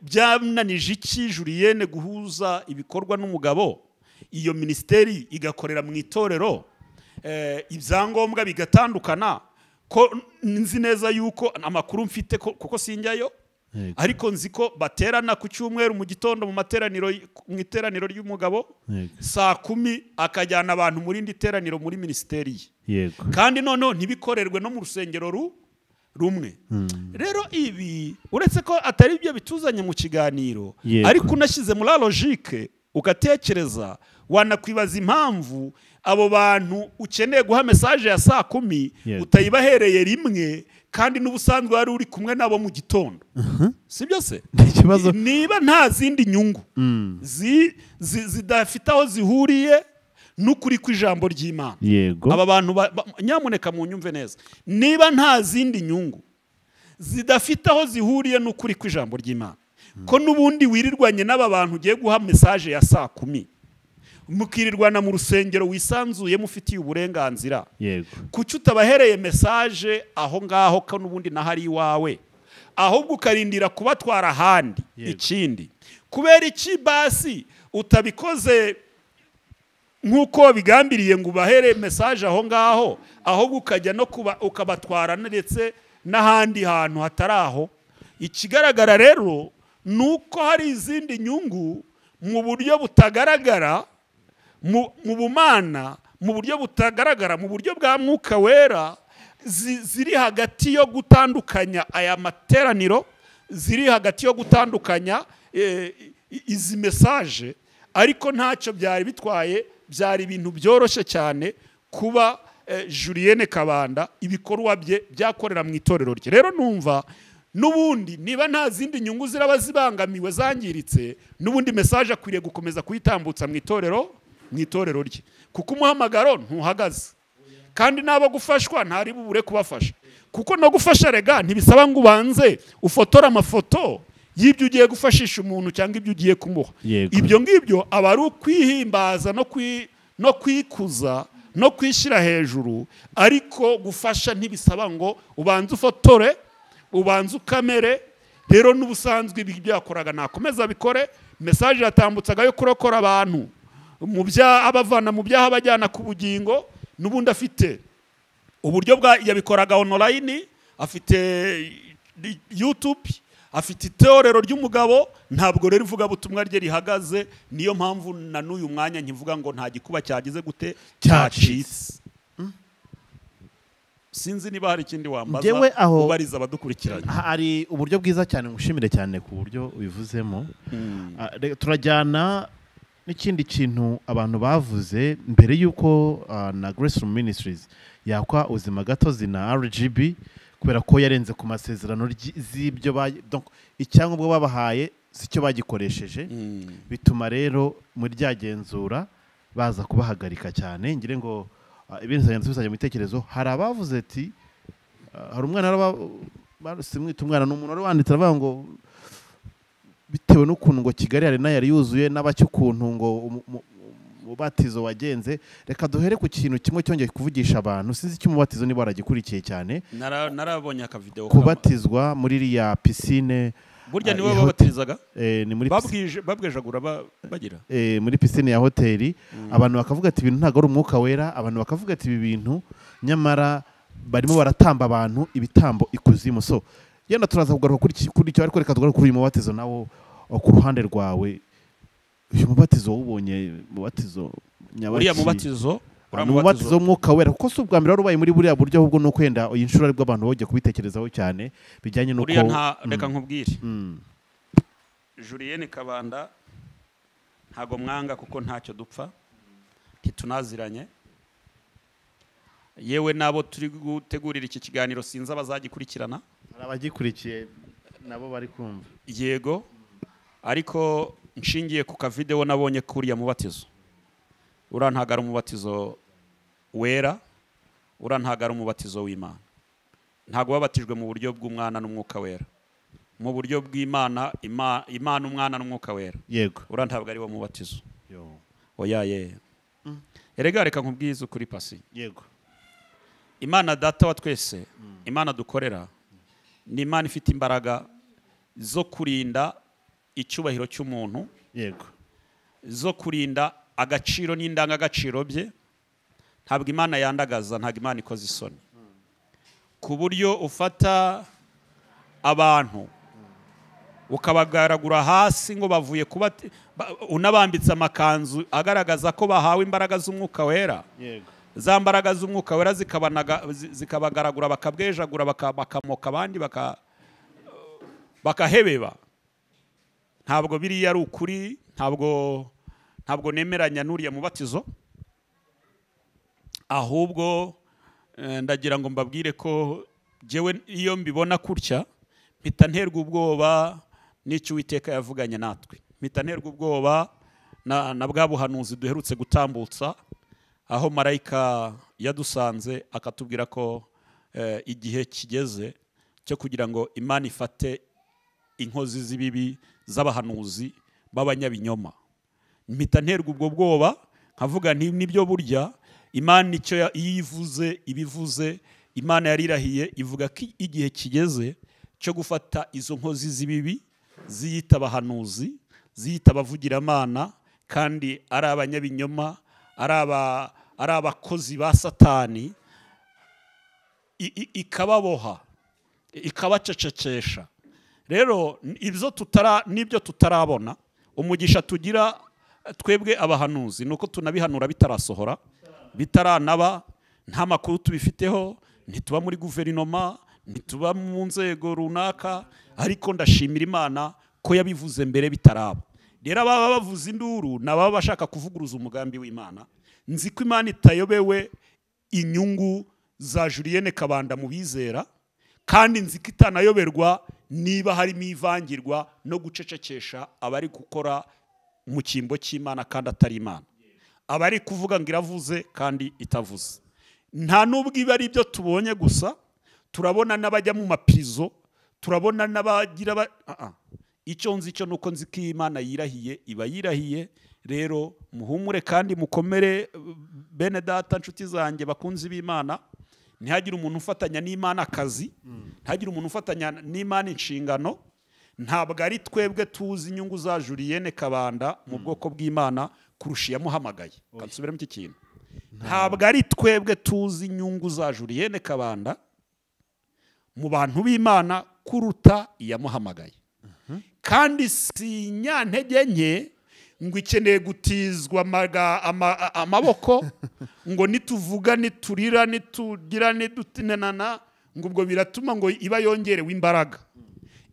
Byananije iki Julienne guhuza ibikorwa n'umugabo, iyo ministeri igakorera mu itorero, ibyangombwa bigatandukana? Ko nzi neza yuko amakuru mfite kuko sinjyayo, ariko nzi ko baterana ku cyumweru mu gitondo mu iteraniro ry'umugabo, saa 10 akajyana abantu muri indi teraniro muri ministeri ye. Kandi noneho ntibikorerwe no mu rusengero rumwe. Rero ibi uretse ko atari ibyo bituzanye mu kiganiro, ariko unashyize muri logique ugatekereza, wanakwibaza impamvu abo bantu ukeneye guha message ya saa 10 utayibahereye rimwe, kandi n'ubusanzwe wari uri kumwe nabo mu gitondo. Sibyo se? Niba nta zindi nyungu zidafite aho zihuriye n'ukuri kw'ijambo ry'Imana, aba bantu nyamuneka mu nyumve neza, niba nta zindi nyungu zidafite aho zihuriye n'ukuri kw'ijambo ry'Imana, ko n'ubundi wirirwanye n'aba bantu ugiye guha message ya saa 10, mukirirwana mu rusengero wisanzuye mufitiye uburenganzira, kuki utabahereye message aho ngaho ko n'ubundi nahari iwawe, ahubwo ukarindira kubatwara ahandi. Yego. Ikindi kubera iki basi utabikoze nk'uko bigambiriye ngo ubahere message aho ngaho, ahubwo ukajya no ukabatwara ndetse n'ahandi hantu hatari aho? Ikigaragara rero nuko hari izindi nyungu mu buryo butagaragara mu bumana, mu buryo butagaragara mu buryo bwa Mwuka Wera, ziri hagati yo gutandukanya aya materaniro, ziri hagati yo gutandukanya izi message, ariko ntacyo byari bitwaye. Byari ibintu byoroshye cyane kuba Julienne Kabanda ibikorwa bye byakorera mu itorero rye. Rero numva nubundi niba nta zindi nyungu ziraba zibangamiwe zangiritse, nubundi message akwiriye gukomeza kuyitambutsa mu itorero rye, kuko umuhamagaro ntuhagaze, kandi nabo gufashwa ntari bubure kubafasha, kuko no gufasha rega ntibisaba ngo ubanze ufotora amafoto y'ibyo ugiye gufashisha umuntu cyangwa ibyo ugiye kumuha. Ibyo ngibyo aba ari ukwihimbaza no kwikuza no kwishyira hejuru, ariko gufasha ntibisaba ngo ubanze ufotore, ubanze ukamere. Rero n'ubusanzwe ibi byakoraga nakomeza bikore, message yatambutsaga yo kurokora abantu mu byaha, abavana mu byaha bajyana ku bugingo. N'ubundi afite uburyo yabikoraga online, afite YouTube, afite itorero ry'umugabo. Ntabwo rero ivuga butumwa rye rihagaze. Niyo mpamvu na n'uyu mwanya nkivuga ngo nta gikuba cyagize gute cyacitse. Sinzi niba hari ikindi wambaza ubariza abadukurikiranye. Hari uburyo bwiza cyane, ngushimire cyane ku buryo ubivuzemo. Turajyana n'ikindi kintu abantu bavuze mbere yuko na Grace Room Ministries yakwa ubuzima gatozi na RGB, kubera ko yarenze ku masezerano z'ibyo donc icyangombwa babahaye sicyo bagikoresheje. Bituma rero muri ryagenzura baza kubahagarika cyane. Ngire ngo ibintu bizajya mu bitekerezo. Hari abavuze ati hari umwana simwita umwana, n'umuntu wari wanditse avuga ngo bitewe n'ukuntu ngo Kigali Arena yari yuzuye n'abacyukuntu ngo umubatizo wagenze. Reka duhere ku kintu kimwe cyongeye kuvugisha abantu. Sinzi icyo umubatizo niba waragikurikiye cyane. Narabonye akavideo kubatizwa muri iriya piscine. Burya niwe babatirizaga? Ni muri babwejagura bagira muri piscine ya hoteli. Abantu bakavuga ati ibintu ntago ari Umwuka Wera. Abantu bakavuga ati ibi bintu nyamara barimo baratamba abantu ibitambo ikuzimu. So yenda turaza kugaruka kuri icyo, ariko reka tugaruke kuri uyu mubatizo nawo ku ruhande rwawe. Uyu mubatizo wubonye mubatizo nyabaki? Uriya mubatizo umubatizo w'Umwuka Wera, kuko si ubwa mbere wari ubaye muri buriya buryo, ahubwo no kwenda iyi nshuro aribwo abantu bajya kubitekerezaho cyane bijyanye n'uko. Reka nkubwire, Julienne Kabanda ntago mwanga kuko ntacyo dupfa, ntitunaziranye. Yewe nabo turi gutegurira iki kiganiro sinzi abazagikurikirana. Abagikurikiye nabo bari kumva. Yego, ariko nshingiye ku kavideo nabonye kuriya mubatizo, urantagara umubatizo wera, urantagara umubatizo w'Imana. Ntago wabatijwe mu buryo bw'Umwana n'Umwuka Wera, mu buryo bw'Imana, Imana Umwana n'Umwuka Wera. Yego, urantabwa ari wo mubatizo. Oya erega reka nkubwize ukuri pasi. Yego, Imana Data wa twese, Imana dukorera ni Imana ifite imbaraga zo kurinda icyubahiro cy'umuntu. Yego, zo kurinda agaciro n'indangagaciro bye. Ntabwo Imana yandagaza, ntabwo Imana ikoze isoni, ku buryo ufata abantu ukabagaragura hasi ngo bavuye kuba unabambitse amakanzu agaragaza ko bahawe imbaraga z'Umwuka Wera. Yego, za mbaraga z'Umwuka Wera zikabagaragura, bakabwejagura, bakamoka abandi bakahebeba. Ntabwo biriya ari ukuri. Ntabwo nemeranya n'uriya mubatizo, ahubwo ndagira ngo mbabwire ko jewe iyo mbibona kurya mpita nterwa ubwoba n'icyo Uwiteka yavuganye natwe. Mpita nterwa ubwoba na bwa buhanuzi duherutse gutambutsa, aho marayika yadusanze akatubwira ko igihe kigeze cyo kugira ngo Imana ifate inkozi z'ibibi z'abahanuzi b'abanyabinyoma. Mpita nterwa ubwo bwoba nkavuga nti nibyo burya Imana icyo yivuze ibivuze. Imana yarirahiye ivuga ko igihe kigeze cyo gufata izo nkozi z'ibibi ziyita abahanuzi, ziyita abavugiramana, kandi ari abanyabinyoma, ari abakozi ba Satani, ikababoha, ikabacecekesha. Rero nibyo tutarabona. Umugisha tugira twebwe abahanuzi nuko tunabihanura bitarasohora, bitaranaba, nta makuru tubifiteho, ntituba muri guverinoma, ntituba mu nzego runaka, ariko ndashimira Imana ko yabivuze mbere bitaraba. Rero ababa bavuza induru nababa bashaka kuvuguruza umugambi w'Imana. Nzi ko Imana itayobewe inyungu za Julienne Kabanda mu bizera, kandi nzi ko itanayoberwa niba harimo ivangirwa no gucecekesha abari gukora mu cyimbo cy'Imana kandi atari Imana, abari kuvuga ngo iravuze kandi itavuze. Nta nubwo iba ari ibyo tubonye gusa, turabona n'abajya mu maprizo, turabona n'abagira icyo nzi cyo nuko nzi ko Imana yirahiye, iba yirahiye. Rero muhumure kandi mukomere bene data, nshuti zanjye bakunzi b'Imana. Ntihagire umuntu ufatanya n'Imana akazi, ntihagire umuntu ufatanya n'Imana inshingano. Ntabwo ari twebwe tuzi inyungu za Julienne Kabanda mu bwoko bw'Imana kurusha iyamuhamagaye. Kansubiremo iki kintu. Ntabwo ari twebwe tuzi inyungu za Julienne Kabanda mu bantu b'Imana kuruta iyamuhamagaye. Kandi si nyantege nke ngo ikeneye gutizwa amaboko ngo nituvuga niturira nitugira nidutinana ngo ubwo biratuma ngo iba yongerewe imbaraga.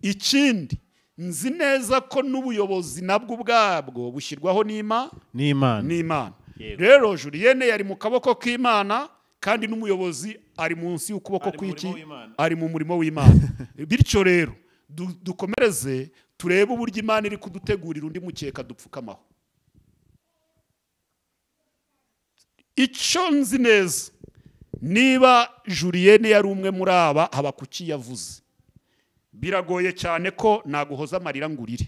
Ikindi nzi neza ko n'ubuyobozi nabwo ubwabwo bushyirwaho n'Imana. Rero Julienne yari mu kaboko k'Imana, kandi n'umuyobozi ari munsi y'ukuboko kw'iki, ari mu murimo w'Imana. Bityo rero dukomereze turebe uburyo Imana iri kudutegurira undi mukeka dupfukamaho. Icyo nzi neza, niba Julienne yari umwe muri aba Habakuki yavuze, biragoye cyane ko naguhoza amarira ngurire.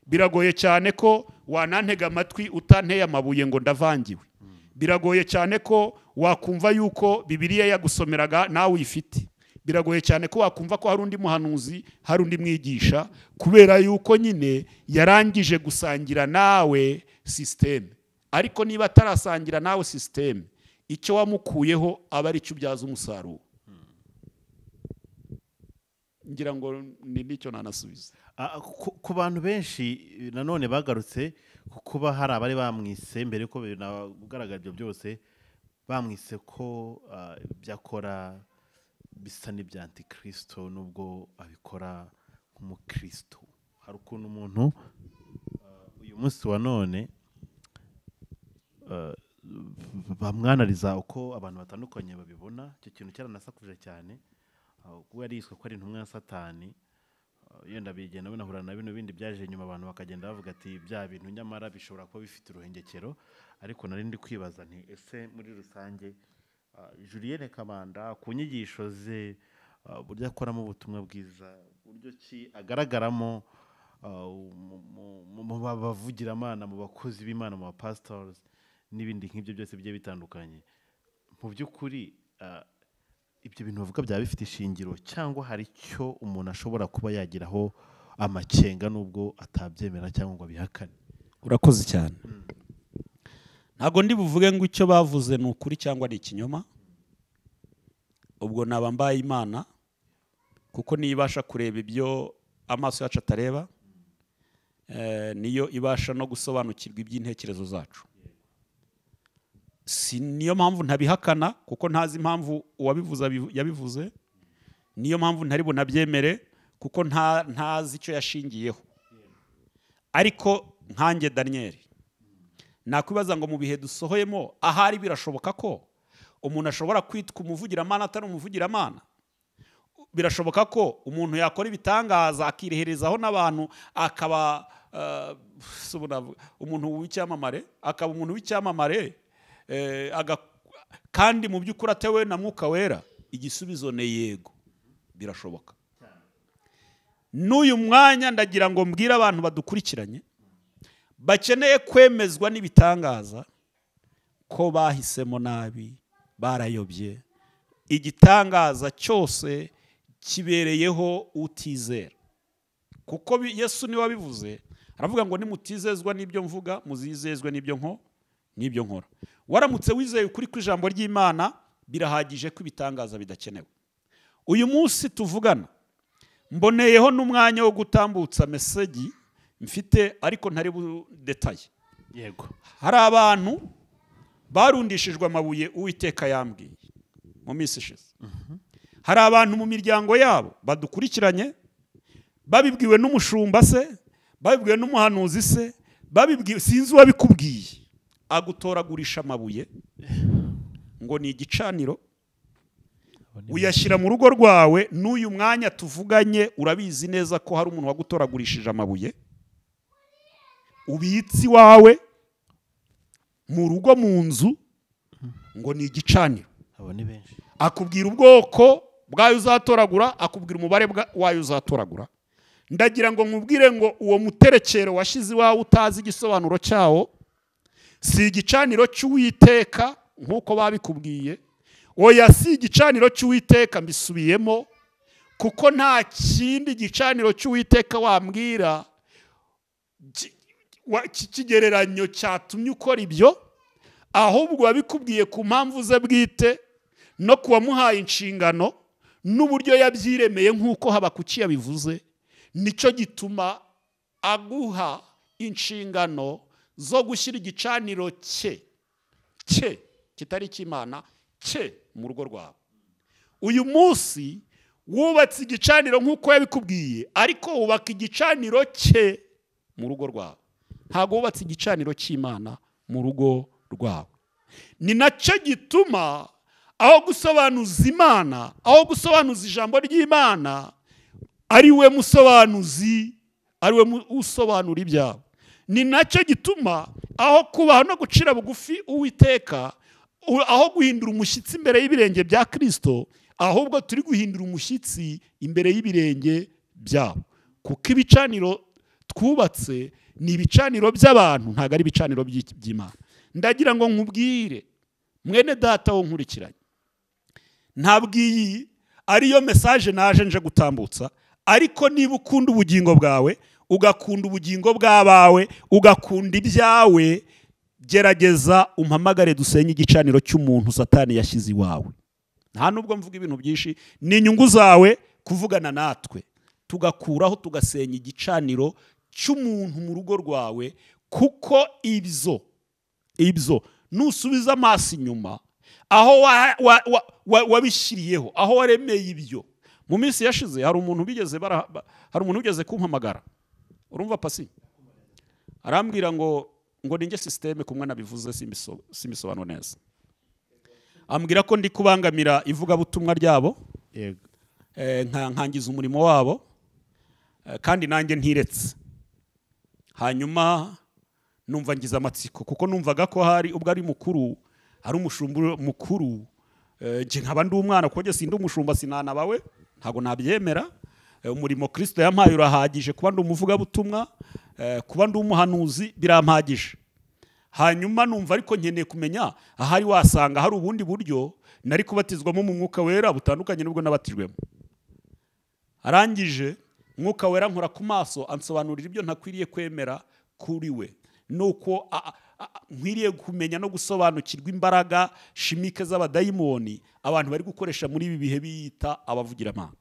Biragoye cyane ko wanantega amatwi utanteye amabuye ngo ndavangiwe. Biragoye cyane ko wakumva yuko Bibiliya yagusomeraga nawe uyifite. Biragoye cyane ko wakumva ko hari undi muhanuzi, hari undi mwigisha, kubera yuko nyine yarangije gusangira nawe system. Ariko niba atarasangira nawe system, icyo wamukuyeho aba ari cyo ubyaza umusaruro. Ngira ngo ni nicyo nanasubiza. Ku bantu benshi nanone bagarutse kuba hari abari bamwise mbere ko binagaragara ibyo byose, bamwise ko byakora bisa n'ibya Antikristo nubwo abikora nk'umukristo. Hari ukuntu umuntu uyu munsi wa none bamwanariza uko abantu batandukanye babibona. Icyo kintu cyaranasakuje cyane, kuko yari yiswe ko ari intumwa ya Satani. Yenda bigenda binahura na bino bindi byaje nyuma, abantu bakagenda bavuga ati bya bintu nyamara bishobora kuba bifite uruhengekero. Ariko nari ndi kwibaza nti ese muri rusange Julienne Kabanda ku nyigisho ze, buryo akoramo ubutumwa bwiza, buryo ki agaragaramo mu bavugiramana, mu bakozi b'Imana, mu pastors n'ibindi nk'ibyo byose bigiye bitandukanye, mu by'ukuri ibyo bintu bavuga byaba bifite ishingiro, cyangwa hari icyo umuntu ashobora kuba yagiraho amakenga nubwo atabyemera cyangwa ngo abihakane? Urakoze cyane. Ntago ndi buvuge ngo icyo bavuze ni ukuri cyangwa ari ikinyoma. Ubwo naba mbaye Imana, kuko nibasha kureba ibyo amaso yacu atareba, niyo ibasha no gusobanukirwa iby'intekerezo zacu. Si niyo mpamvu ntabihakana, kuko ntazi impamvu uwabivuze yabivuze. Niyo mpamvu ntari bunabyemere, kuko ntazi icyo yashingiyeho. Ariko nkanjye Daniel, nakwibaza ngo mu bihe dusohoyemo ahari birashoboka ko umuntu ashobora kwitwa umuvugiramana atari umuvugiramana. Birashoboka ko umuntu yakora ibitangaza akireherezaho n'abantu, akaba umuntu w'icyamamare, akaba umuntu w'icyamamare, kandi mu by'ukuri atewe na Mwuka Wera. Igisubizo ni yego, birashoboka. N'uyu mwanya ndagira ngo mbwire abantu badukurikiranye bakeneye kwemezwa n'ibitangaza ko bahisemo nabi, barayobye. Igitangaza cyose kibereyeho utizera. Kuko Yesu niwe wabivuze, aravuga ngo nimutizezwa n'ibyo mvuga muzizezwe n'ibyo nkora. Waramutse wizeye ukuri kw'ijambo ry'Imana, birahagije ko ibitangaza bidakenewe. Uyu munsi tuvugana mboneyeho n'umwanya wo gutambutsa meseji mfite, ariko ntari budetaye. Yego. Hari abantu barundishijwe amabuye Uwiteka yambwiye mu minsi ishize. Hari abantu mu miryango yabo badukurikiranye, babibwiwe n'umushumba se, babibwiwe n'umuhanuzi se, babibwiwe sinzi uwabikubwiye, agutoragurisha amabuye ngo ni igicaniro, uyashyira mu rugo rwawe. N'uyu mwanya tuvuganye urabizi neza ko hari umuntu wagutoragurishije amabuye, ubitsi wawe mu rugo, mu nzu, ngo ni igicaniro. Abo ni benshi. Akubwira ubwoko bwayo uzatoragura, akubwira umubare wayo uzatoragura. Ndagira ngo nkubwire ngo uwo muterekero washize iwawe utazi igisobanuro cyawo, si igicaniro cy'Uwiteka nk'uko babikubwiye. Oya, si igicaniro cy'Uwiteka, mbisubiyemo, kuko nta kindi gicaniro cy'Uwiteka wambwira kigereranyo cyatumye ukora ibyo, ahubwo wabikubwiye ku mpamvu ze bwite no kuwamuhaye inshingano n'uburyo yabyiremeye nk'uko Habakuki yabivuze. Nicyo gituma aguha inshingano zo gushyira igicaniro cye kitari cy'Imana cye mu rugo rwawe. Uyu munsi wubatse igicaniro nk'uko yabikubwiye, ariko wubaka igicaniro cye mu rugo rwawe. Ntabwo wubatse igicaniro cy'Imana mu rugo rwawe. Ni nacyo gituma aho gusobanuza Imana, aho gusobanuza ijambo ry'Imana, ari we musobanuzi, ari we usobanura ibyawe. Ni nacyo gituma aho kubaha no gucira bugufi Uwiteka, aho guhindura umushyitsi imbere y'ibirenge bya Kristo, ahubwo turi guhindura umushyitsi imbere y'ibirenge byabo. Kuko ibicaniro twubatse ni ibicaniro by'abantu, ntabwo ari ibicaniro by'Imana. Ndagira ngo nkubwire mwene data wo nkurikiranye, ntabwo iyi ariyo message naje nje gutambutsa, ariko niba ukunda ubugingo bwawe, ugakunda ubugingo bw'abawe, ugakunda ibyawe, gerageza umpamagare dusenye igicaniro cy'umuntu Satani yashyize iwawe. Nta nubwo mvuga ibintu byinshi, ni inyungu zawe kuvugana natwe, tugakuraho tugasenya igicaniro cy'umuntu mu rugo rwawe. Kuko ibyo nusubiza amaso inyuma, aho wabishyiriyeho, aho waremeye ibyo. Mu minsi yashize hari umuntu ugeze kumpamagara, urumva Pasi, arambwira ngo ninjye systeme, kumwe nabivuze simbisobanura neza. Ambwira ko ndi kubangamira ivugabutumwa ryabo, nkangiza umurimo wabo, kandi nanjye ntiretse. Hanyuma numva ngize amatsiko, kuko numvaga ko hari ubwo ari mukuru, hari umushumba mukuru, nje nkaba ndi umwana, kuko nge sindi umushumba, sinanabawe, ntago nabyemera. Umurimo Kristo yampaye urahagije, kuba ndi umuvugabutumwa, kuba ndi umuhanuzi birampagije. Hanyuma numva ariko nkeneye kumenya ahari wasanga hari ubundi buryo nari kubatizwamo mu Mwuka Wera butandukanye n'ubwo nabatijwemo. Arangije Mwuka Wera nkora ku maso, ansobanurira ibyo ntakwiriye kwemera kuri we, nuko nkwiriye kumenya no gusobanukirwa imbaraga shimike z'abadayimoni abantu bari gukoresha muri ibi bihe biyita abavugiramana.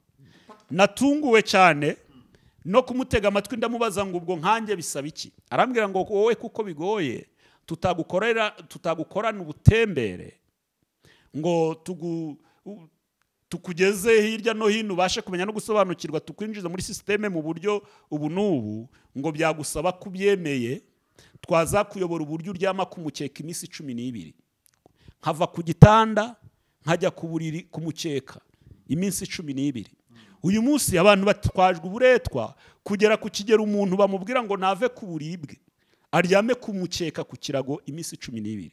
Natunguwe cyane no kumutega amatwi, ndamubaza ngo ubwo nkanjye bisaba iki? Arambwira ngo wowe kuko bigoye, tutagukorana ubutembere ngo tukugeze hirya no hino ubashe kumenya no gusobanukirwa, tukwinjiza muri systeme mu buryo ubu n'ubu, ngo byagusaba kubyemeye, twazakuyobora uburyo uryama kumukeka iminsi 12, nkava ku gitanda nkajya ku buriri kumukeka iminsi 12. Uyu munsi abantu batwajwe uburetwa kugera ku kigero umuntu bamubwira ngo nave ku buribwe, aryame kumukeka ku kirago iminsi 12.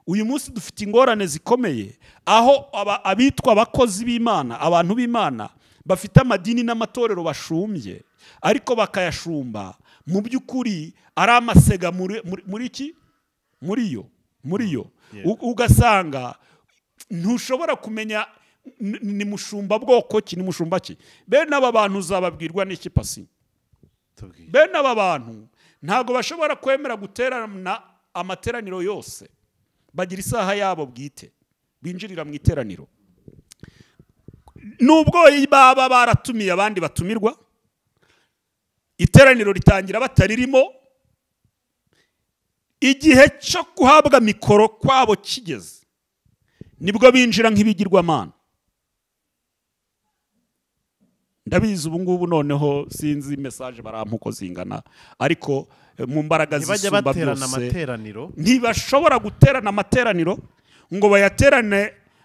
Uyu munsi dufite ingorane zikomeye, aho abitwa abakozi b'Imana, abantu b'Imana bafite amadini n'amatorero bashumbye, ariko bakayashumba mu by'ukuri ari amasega muri yo. Ugasanga ntushobora kumenya ni mushumba bwoko ki, ni mushumba ki? Bene aba bantu uzababwirwa n'iki Pasi? Bene aba bantu ntago bashobora kwemera guterana amateraniro yose, bagira isaha yabo bwite binjirira mu iteraniro. Nubwo baba baratumiye abandi batumirwa, iteraniro ritangira bataririmo, igihe cyo guhabwa mikoro kwabo kigeze nibwo binjira nk'ibigirwamana. Ndabizi ubu ngubu noneho sinzi message barampuko zingana, ariko mu mbaraga zisumba byose ntibashobora guterana amateraniro ngo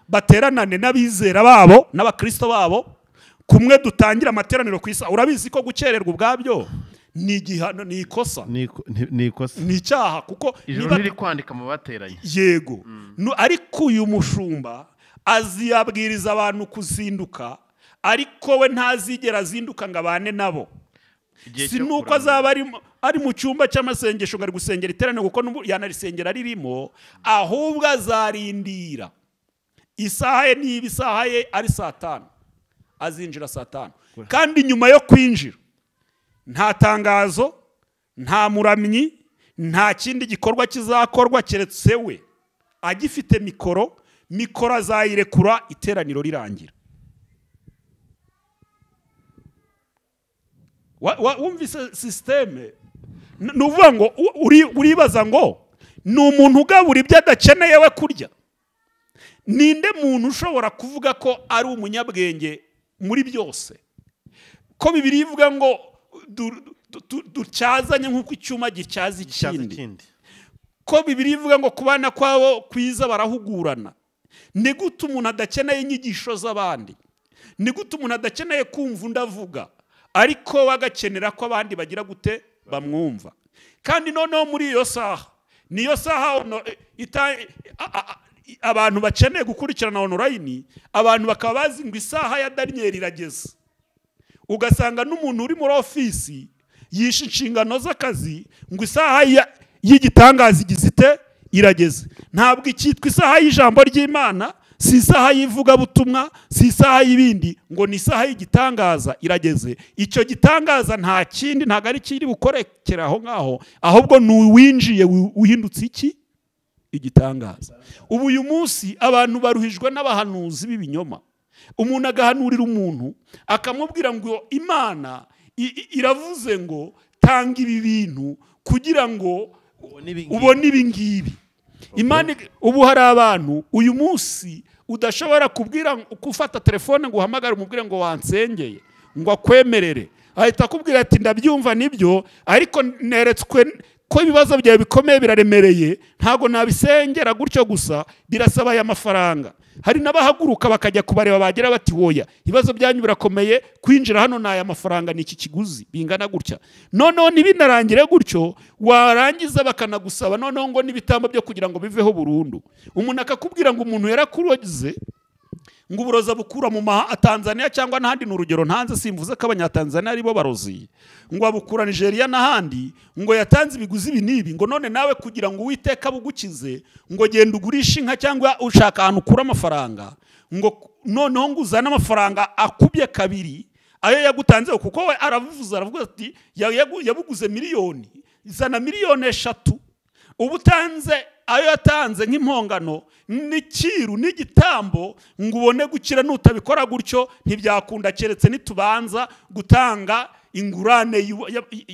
bateranane n'abizera babo n'abakristo babo kumwe dutangira amateraniro ku isa. Urabizi ko gukererwa ubwabyo ni igihano, ni ikosa, ni icyaha, kuko ijuru riri kwandika mu bateranye. Yego. Ariko uyu mushumba aziyabwiriza abantu kuzinduka, ariko we ntazigera azinduka ngo abane nabo. Si nuko azaba ari mu cyumba cy'amasengesho ngari gusengera iteraniro, kuko yanarisengera ririmo, ahubwo azarindira isaha ye. Niba isaha ye ari 5, azinjira 5. Kandi nyuma yo kwinjira nta tangazo, nta muramyi, nta kindi gikorwa kizakorwa keretse we agifite mikoro azayirekura iteraniro rirangira. Wumvise systeme? Nuvuga ngo uribaza ngo ni umuntu ugabura ibyo adakeneye we kurya. Ninde muntu ushobora kuvuga ko ari umunyabwenge muri byose? Ko Bibiliya ivuga ngo ducyazanye nk'uko icyuma gicyaza ikindi. Ko Bibiliya ivuga ngo kubana kwabo kwiza barahugurana. Ni gute umuntu adakeneye inyigisho z'abandi? Ni gute umuntu adakeneye kumva undavuga, ariko wagakenera ko abandi bagira gute bamwumva? Kandi noneho muri iyo saha, niyo saha abantu bakeneye gukurikirana online, abantu bakaba bazi ngo isaha ya Daniel irageze. Ugasanga n'umuntu uri muri ofisi yishe inshingano z'akazi ngo isaha y'igitangaza igizite irageze. Ntabwo icyitwa isaha y'ijambo ry'Imana, si isaha yivuga butumwa, si isaha y'ibindi, ngo ni isaha y'igitangaza irageze. Icyo gitangaza nta kindi, ntago ari kiri bukorekera aho ngaho, ahubwo ni uwinjiye uhindutse iki igitangaza. Ubu uyu munsi abantu baruhijwe n'abahanuzi b'ibinyoma. Umuntu agahanurira umuntu akamubwira ngo Imana iravuze ngo tanga ibi bintu kugira ngo ubone ibi ngibi. Imana ubu hari abantu uyu munsi udashobora kubwira gufata telefone ngo uhamagare umubwire ngo wansengeye ngo akwemerere, ahita akubwira ati ndabyumva nibyo, ariko neretswe ko ibibazo byawe bikomeye biraremereye, ntago nabisengera gutyo gusa, birasaba aya mafaranga. Hari n'abahaguruka bakajya kubareba bagira bati woya ibibazo byanyu birakomeye, kwinjira hano n'aya mafaranga ni iki kiguzi bingana gutya. Noneho nibinarangire gutyo, warangiza bakanagusaba noneho ngo nibitambo byo kugira ngo biveho burundu. Umuntu akakubwira ngo umuntu yarakurogize ngo uburoza bukura mu Tanzania cyangwa n'ahandi. N'urugero ntanze, simvuze ko abanyatanzania ari bo barozi, ngo abukura Nigeria n'ahandi, ngo yatanze ibiguzi binibi, ngo none nawe kugira ngo Uwiteka bugukize ngo genda ugurisha inka cyangwa ushaka ahantu ukura amafaranga, ngo noneho ngo uzane amafaranga akubye kabiri ayo yagutanze, kuko we aravuga ati yabuguze miliyoni, izana miliyoni 3, ubutanze ayo yatanze nk'impongano n'ikiru n'igitambo, ngo ubone gukira. Nutabikora gutyo ntibyakunda, keretse nitubanza gutanga ingurane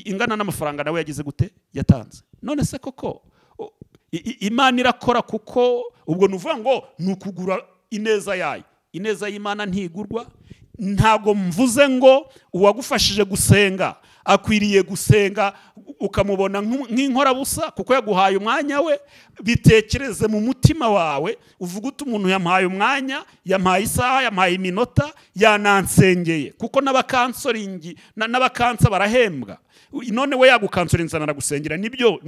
ingana n'amafaranga nawe yagize gute yatanze. None se koko Imana irakora? Kuko ubwo nuvuga ngo nukugura ineza yayo. Ineza y'Imana ntigurwa. Ntago mvuze ngo uwagufashije gusenga akwiriye gusenga ukamubona nk'inkorabusa kuko yaguhaye umwanya we. Bitekereze mu mutima wawe, uvuga uti umuntu yampaye umwanya, yampaye isaha, yampaye iminota, yanansengeye. Kuko n'abakansoringi n'abakansa barahembwa. None we yagukansorinza naragusengera, nibyo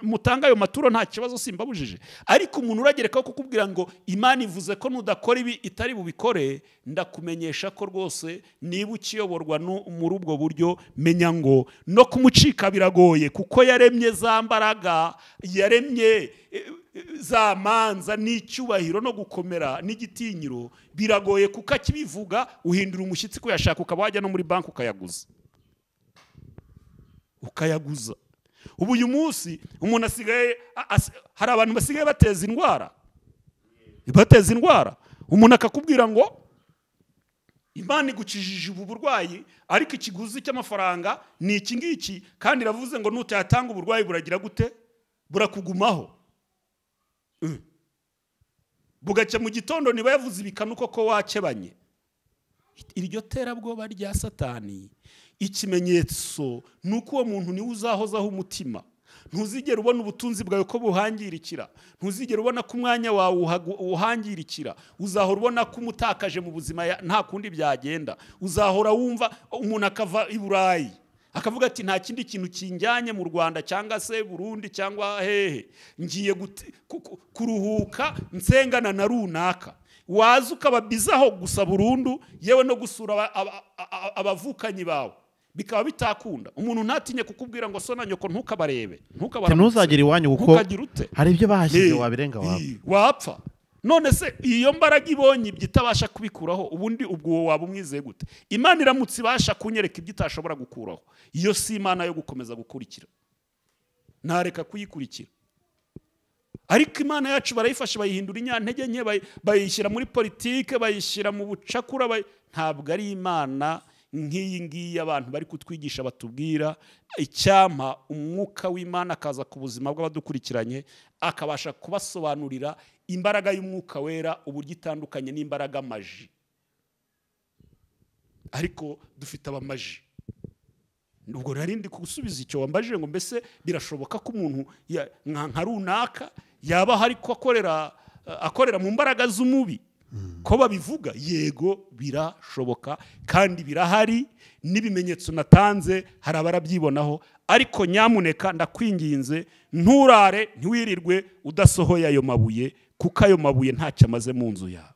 mutanga ayo maturo nta kibazo, simbabujije. Ariko umuntu uragereka ko kukubwira ngo Imana ivuze ko nudakora ibi itari bubikore, ndakumenyesha ko rwose niba ukiyoborwa muri ubwo buryo, menya ngo no kumucika biragoye, kuko yaremye za mbaraga, yaremye za manza n'icyubahiro no gukomera n'igitinyiro biragoye kuko akibivuga uhindura umushyitsi ko yashaka ukaba wajya no muri banki ukayaguza. Ubu uyu munsi umuntu asigaye hari abantu basigaye bateza indwara umuntu akakubwira ngo Imana igukijije ubu burwayi ariko ikiguzi cy'amafaranga ni iki ngiki kandi iravuze ngo nutayatanga uburwayi buragira gute burakugumaho. Bugacya mu gitondo niba yavuze ibikanuko ko wakebanye. Iryo terabwoba rya Satani ikimenyetso nuko uwo muntu ni uzahozaho umutima. Ntuzigera ubona ubutunzi bwawe ko buhangirikira, ntuzigera ubona ko umwanya wawe uhangirikira, uzahora ubona ko umutakaje mu buzima nta kundi byagenda. Uzahora wumva umuntu akava i Burayi akavuga ati nta kindi kintu kinjyanye mu Rwanda cyangwa se Burundi cyangwa hehe, ngiye kuruhuka nsengana na runaka. Waza ukababizaho gusa burundu yewe no gusura abavukanyi bawe bikaba bitakunda. Umuntu ntatinye kukubwira ngo sona nyoko ntukabarebe, ntuzagire iwanyu kuko hari ibyo bahashyize wabirenga wapfa. None se iyo mbaraga ibonye ibyitabasha kubikuraho ubundi ubwo waba umwizeye gute? Imana iramutse ibasha kunyereka ibyo itashobora gukuraho, iyo si Imana yo gukomeza gukurikira, ntareka kuyikurikira. Ariko Imana yacu barayifasha bayihindura inyantege nke, bayishyira muri politike, bayishyira mu bucakura. Ntabwo ari Imana nk'iyi ngiyi abantu bari kutwigisha batubwira. Icyampa umwuka w'Imana akaza ku buzima bw'abadukurikiranye akabasha kubasobanurira imbaraga y'umwuka wera uburyo itandukanye n'imbaraga maji. Ariko dufite abamaji. Ubwo narindi kugusubiza icyo wambajije ngo mbese birashoboka ko umuntu nka runaka yaba hari ko akorera mu mbaraga z'umubi ko babivuga? Yego birashoboka kandi birahari, n'ibimenyetso natanze hari abarabyibonaho. Ariko nyamuneka ndakwinginze nturare ntiwirirwe udasohoye ayo mabuye, kuko ayo mabuye ntacyo amaze mu nzu yawe.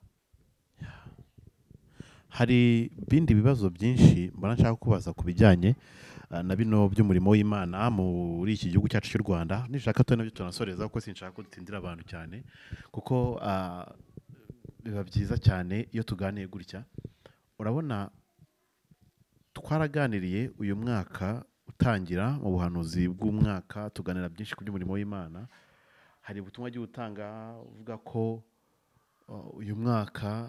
Hari bindi bibazo byinshi mbona nshaka kubaza ku bijyanye na bino by'umurimo w'Imana muri iki gihugu cyacu cy'u Rwanda. Nishaka nabyo tunasoreza kuko sinshaka ko dutindira abantu cyane, kuko biba byiza cyane iyo tuganiye gutya. Urabona twaraganiriye uyu mwaka utangira mu buhanuzi bw'umwaka tuganira byinshi ku by'umurimo w'Imana. Hari ubutumwa agiye utanga uvuga ko uyu mwaka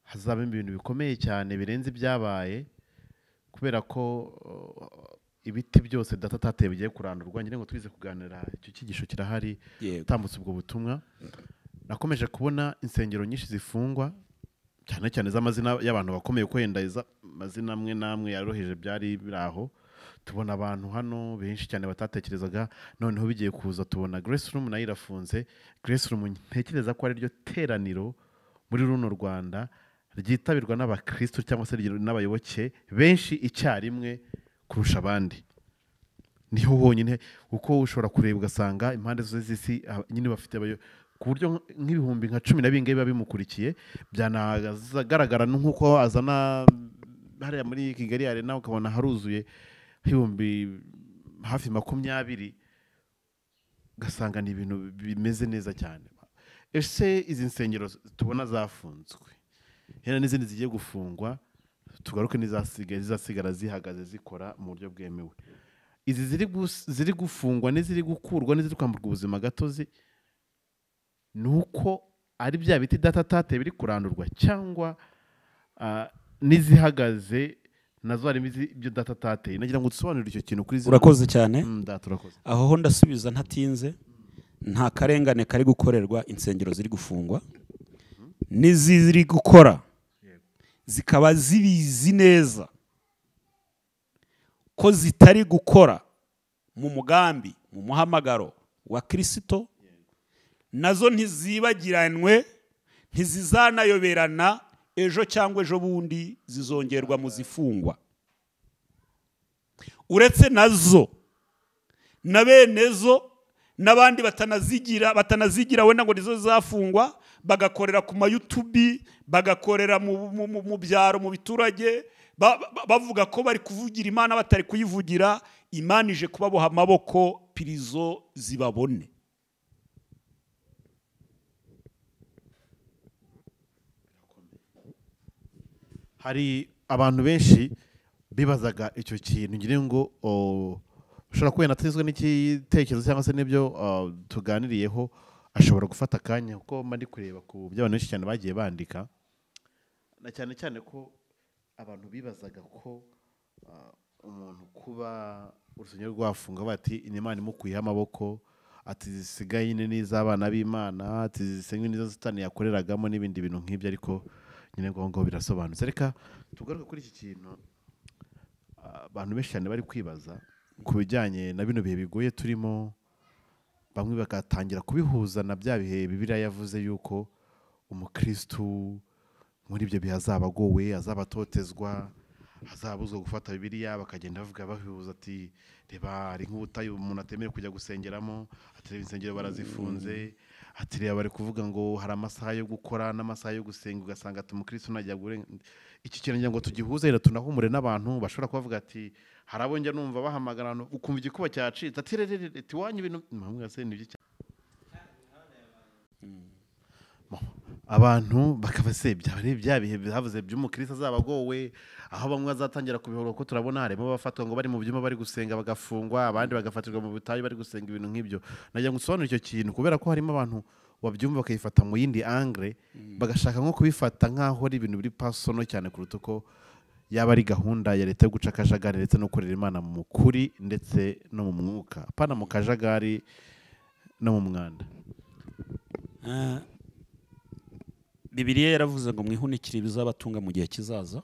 hazaba ibintu bikomeye cyane birenze ibyabaye, kubera ko ibiti byose data tateye bigiye kurandurwa. Ngira ngo tubize kuganira, icyo cyigisho kirahari utambutse ubwo butumwa. Nakomeje kubona insengero nyinshi zifungwa, cyane cyane z'amazina y'abantu bakomeye, ko yenda amazina amwe namwe yaroheje byari biraho. Tubona abantu hano benshi cyane batatekerezaga, noneho bigiye kuza tubona Grace Room nayo irafunze. Grace Room ntekereza ko ari ryo teraniro muri runo Rwanda ryitabirwa n'abakristo cyangwa se n'abayoboke benshi icyarimwe kurusha abandi. Niho honyine uko ushobora kureba ugasanga impande zose z'isi nyine bafite ku buryo nk'ibihumbi nka 10 na bingahe biba bimukurikiye. Byanagaragara nk'uko azana hariya muri Kigali Arena ukabona haruzuye ibihumbi hafi 20, ugasanga ni ibintu bimeze neza cyane. Ese izi nsengero tubona zafunzwe, hena n'izindi zigiye gufungwa, tugaruke n'izasigara zihagaze zikora mu buryo bwemewe. Izi ziri gufungwa n'iziri gukurwa n'iziri kwamburwa ubuzima gatozi, nuko ari bya biti data tate biri kurandurwa, cyangwa n'izihagaze nazo harimo ibyo data tate? Nagira ngo dusobanurire icyo kintu kuri Urakoze cyane. Turakoze. Aho ho ndasubiza ntatinze. Nta karengane kari gukorerwa insengero ziri gufungwa, n'iziri gukora zikaba zibizi neza ko zitari gukora mu mugambi, mu muhamagaro wa Kristo. Nazo ntizibagiranwe, ntizizanayoberana, ejo cyangwa ejo bundi zizongerwa mu zifungwa. Uretse nazo na benezo n'abandi batanazigira wenda ngo nizo zafungwa, bagakorera ku YouTube, bagakorera mu byaro, mu biturage, bavuga ko bari kuvugira Imana batari kuyivugira. Imana ije kubaboha amaboko, pirizo zibabone. hari abantu benshi bibazaga icyo kintu ngira ngo ushobora kuba yanatezwe n'igitekerezo cyangwa se n'ibyo tuganiriyeho ashobora gufata akanya kuko mba ndi kureba ku byo abantu benshi cyane bagiye bandika na cyane cyane ko abantu bibazaga ko umuntu kuba urusengero rwafunga bati Imana imukuyeho amaboko ati zisigaye nyine n'iz'abana b'Imana ati zisigaye n'izo Satani yakoreragamo n'ibindi bintu nk'ibyo ariko nyine ngo birasobanutse. Reka tugaruke kuri iki kintu abantu benshi cyane bari kwibaza ku bijyanye na bino bihe bigoye turimo, bamwe bagatangira kubihuza na bya bihe Bibiliya yavuze yuko umukristu muri ibyo bihe azaba agowe, azaba atotezwa, azabuzwa gufata Bibiliya, bakagenda babihuza ati reba ari nk'ubutayu umuntu atemerewe kujya gusengeramo, ati reba insengero barazifunze, ati reba bari kuvuga ngo hari amasaha yo gukora n'amasaha yo gusenga, ugasanga ati umukristo najya iki kintu ngo tugihuze rero tunahumure n'abantu bashobora kubavuga ati hari abo njya numva bahamagara ukumva igikuba cyacitse ati rere tiwanye ibintu mpamwe se nibyo abantu bakabasebya bari bya bihe bihavuze by'umukristo azabagowe, aho bamwe bazatangira kubihoga ko turabona harimo bafatwa ngo bari mu byuma bari gusenga bagafungwa, abandi bagafatirwa mu butayu bari gusenga ibintu nk'ibyo. Najya ngusobanura icyo kintu kubera ko harimo abantu wabyumva bakayifata mu yindi angle bagashaka nko kubifata nk'aho ari ibintu biri personal cyane kuruta uko yaba ari gahunda ya leta yo guca akajagari ndetse no gukorera Imana mu kuri ndetse no mu mwuka, apana mu kajagari no mu mwanda. Bibiliya yaravuze ngo mwihunikire ibizabatunga mu gihe kizaza,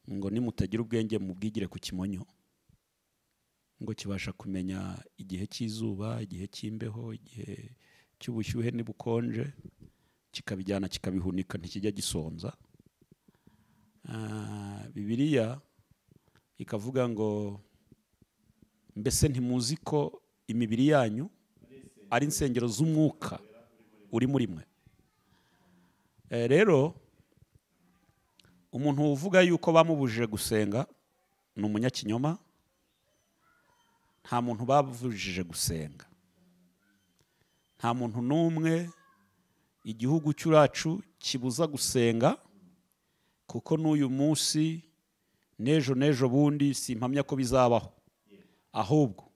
ngo nimutagira ubwenge mubwigire ku kimonyo, ngo kibasha kumenya igihe cy'izuba, igihe cy'imbeho, igihe cy'ubushyuhe n'ubukonje, kikabijyana kikabihunika ntikijya gisonza. Bibiliya ikavuga ngo mbese ntimuzi ko imibiri yanyu ari insengero z'umwuka uri muri mwe. Rero umuntu uvuga yuko bamubujije gusenga ni umunyakinyoma. Nta muntu babujije gusenga, nta muntu n'umwe igihugu cy'uracu kibuza gusenga, kuko n'uyu munsi n'ejo bundi simpamya ko bizabaho, ahubwo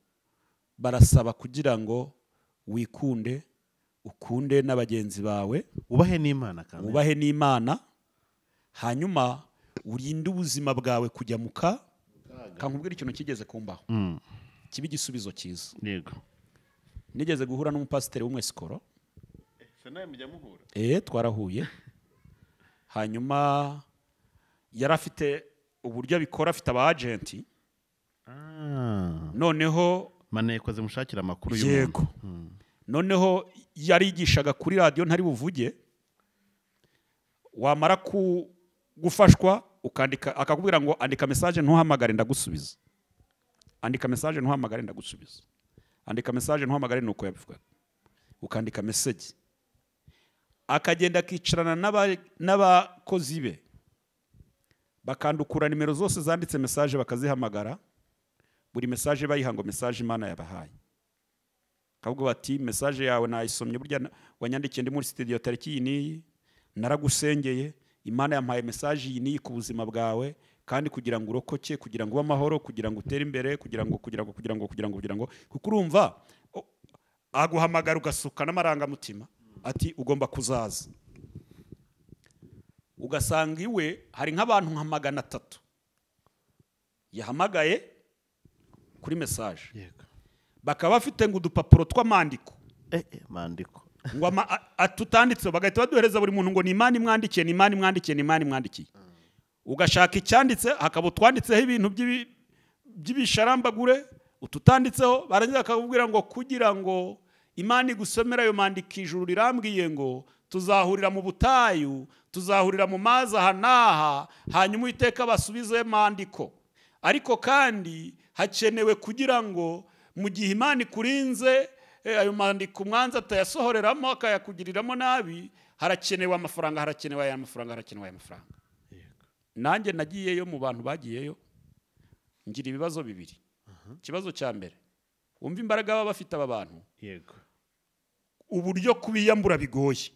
barasaba kugira ngo wikunde, ukunde n'abagenzi bawe, ubahe n'Imana kandi ubahe n'Imana, hanyuma urinde ubuzima bwawe kujya muka kankubwira ikintu kigeze kumbaho kibi igisubizo cyiza. Yego, nigeze guhura n'umupasiteri w'umwesikoro. nawe mujya muhura? Twarahuye, hanyuma yari afite uburyo abikora, afite aba agenti. Noneho maneko zimushakira amakuru y'umuntu. Noneho yarigishaga kuri radio ntari buvuge, wamara gufashwa ukandika, akakubwira ngo andika message ntuhamagare ndagusubiza, andika message ntuhamagare ndagusubiza, andika message ntuhamagare, nuko yabivuga, ukandika message. Akagenda akicarana n'abakozi be, bakandukura nimero zose zanditse message bakazihamagara, buri message bayiha ngo message Imana yabahaye. Kavuga bati message yawe nayisomye, burya wanyandikiye ndi muri studio tariki iyi niyi, naragusengeye, Imana yampaye message iyi niyi ku buzima bwawe, kandi kugira ngo urokoke, kugira ngo ube amahoro, kugira ngo utere imbere, kugira ngo kuko urumva aguhamagara ugasuka n'amarangamutima ati ugomba kuzaza. Ugasanga iwe hari nk'abantu nka 300 yahamagaye kuri message. Yego, bakaba bafite ngo udupapuro tw'amandiko, mandiko ngo atutanditseho, bagahita baduhereza buri muntu ngo ni Imana imwandikiye, ni Imana imwandikiye, ni Imana imwandikiye. Ugashaka icyanditse, hakaba twanditseho ibintu by'ibisharambagure, ututanditseho, barangiza bakakubwira ngo kugira ngo Imana igusomera ayo mandiko, ijuru rirambwiye ngo tuzahurira mu butayu, tuzahurira mu mazi aha n'aha, hanyuma Uwiteka basubize mandiko. Ariko kandi hakenewe kugira ngo mu gihe Imana ikurinze ayo mandiko umwanzi atayasohoreramo akayakugiriramo nabi, harakenewe amafaranga, harakenewe aya mafaranga, harakenewe aya mafaranga. Nanjye nagiyeyo mu bantu bagiyeyo, ngira ibibazo bibiri. Ikibazo cya mbere, wumva imbaraga baba bafite aba bantu. Yego, uburyo kubiyambura bigoye.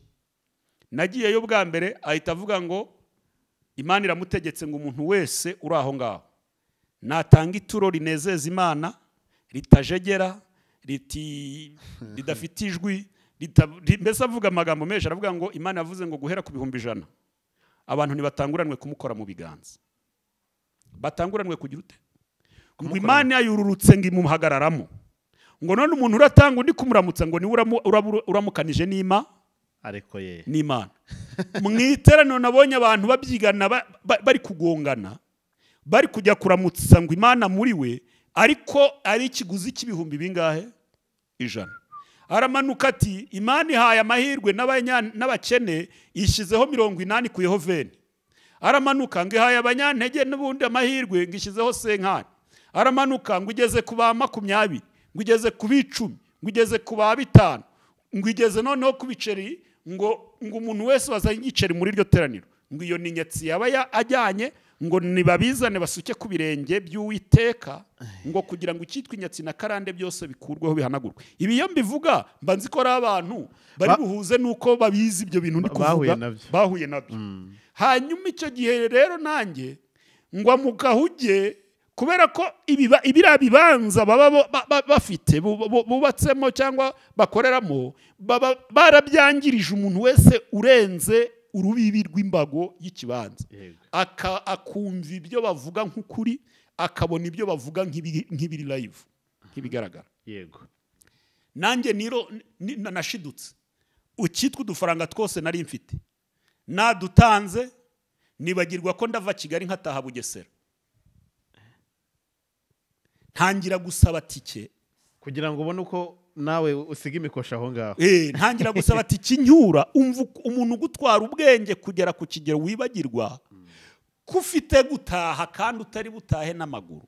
Nagiyeyo bwa mbere ahita avuga ngo Imana iramutegetse ngo umuntu wese uri aho ngaho natanga ituro rinezeza Imana, ritajegera, ridafite ijwi, mbese avuga amagambo menshi. Aravuga ngo Imana yavuze ngo guhera ku 100 abantu ntibatanguranwe kumukora mu biganza, batanguranwe kugira ute, ngo Imana yayururutse ngo imuhagararamo, ngo none umuntu uratanga undi kumuramutsa ngo ni uramukanije n'Imana. Mwiteraniro nabonye abantu babyigana bari kugongana, bari kujya kuramutsa ngo Imana muri we, ariko ari ikiguzi cy'ibihumbi bingahe? 100. Aramanuka ati Imana ihaye amahirwe n'abakene, ishyizeho 80 kuyeho 20. Aramanuka ngo ihaye abanyantege n'ubundi amahirwe, ngo ishyizeho 50. Aramanuka ngo igeze ku ba 20, ngo igeze ku 10, ngo igeze ku ba 5, ngo igeze noneho ku biceri, ngo umuntu wese wazanye igiceri muri iryo teraniro, ngo iyo ni nyatsi yaba ajyanye, ngo nibabizane basuke ku birenge by'Uwiteka, ngo kugira ngo icyitwa inyatsi na karande byose bikurweho bihanagurwe. Ibi iyo mbivuga mba nzi ko ari abantu bari buhuze nuko babizi ibyo bintu ndi kuvuga, bahuye nabyo. Hanyuma icyo gihe rero nanjye ngo mugahuge, kubera ko ibira bibanza baba bafite bubatsemo cyangwa bakoreramo, barabyangirije umuntu wese urenze urubibi rw'imbago y'ikibanza, akumva ibyo bavuga nk'ukuri, akabona ibyo bavuga nk'ibiri live, nk'ibigaragara. Yego, nanjye nashidutse, ukitwa udufaranga twose nari mfite nadutanze, nibagirwa ko ndava Kigali nkataha Bugesera, ntangira gusaba tike kugira ngo ubone uko nawe usiga imikosha aho ngaho. Ntangira gusaba tike nyura, umva umuntu gutwara ubwenge kugera ku kigero wibagirwa kufite gutaha kandi utari butahe n'amaguru.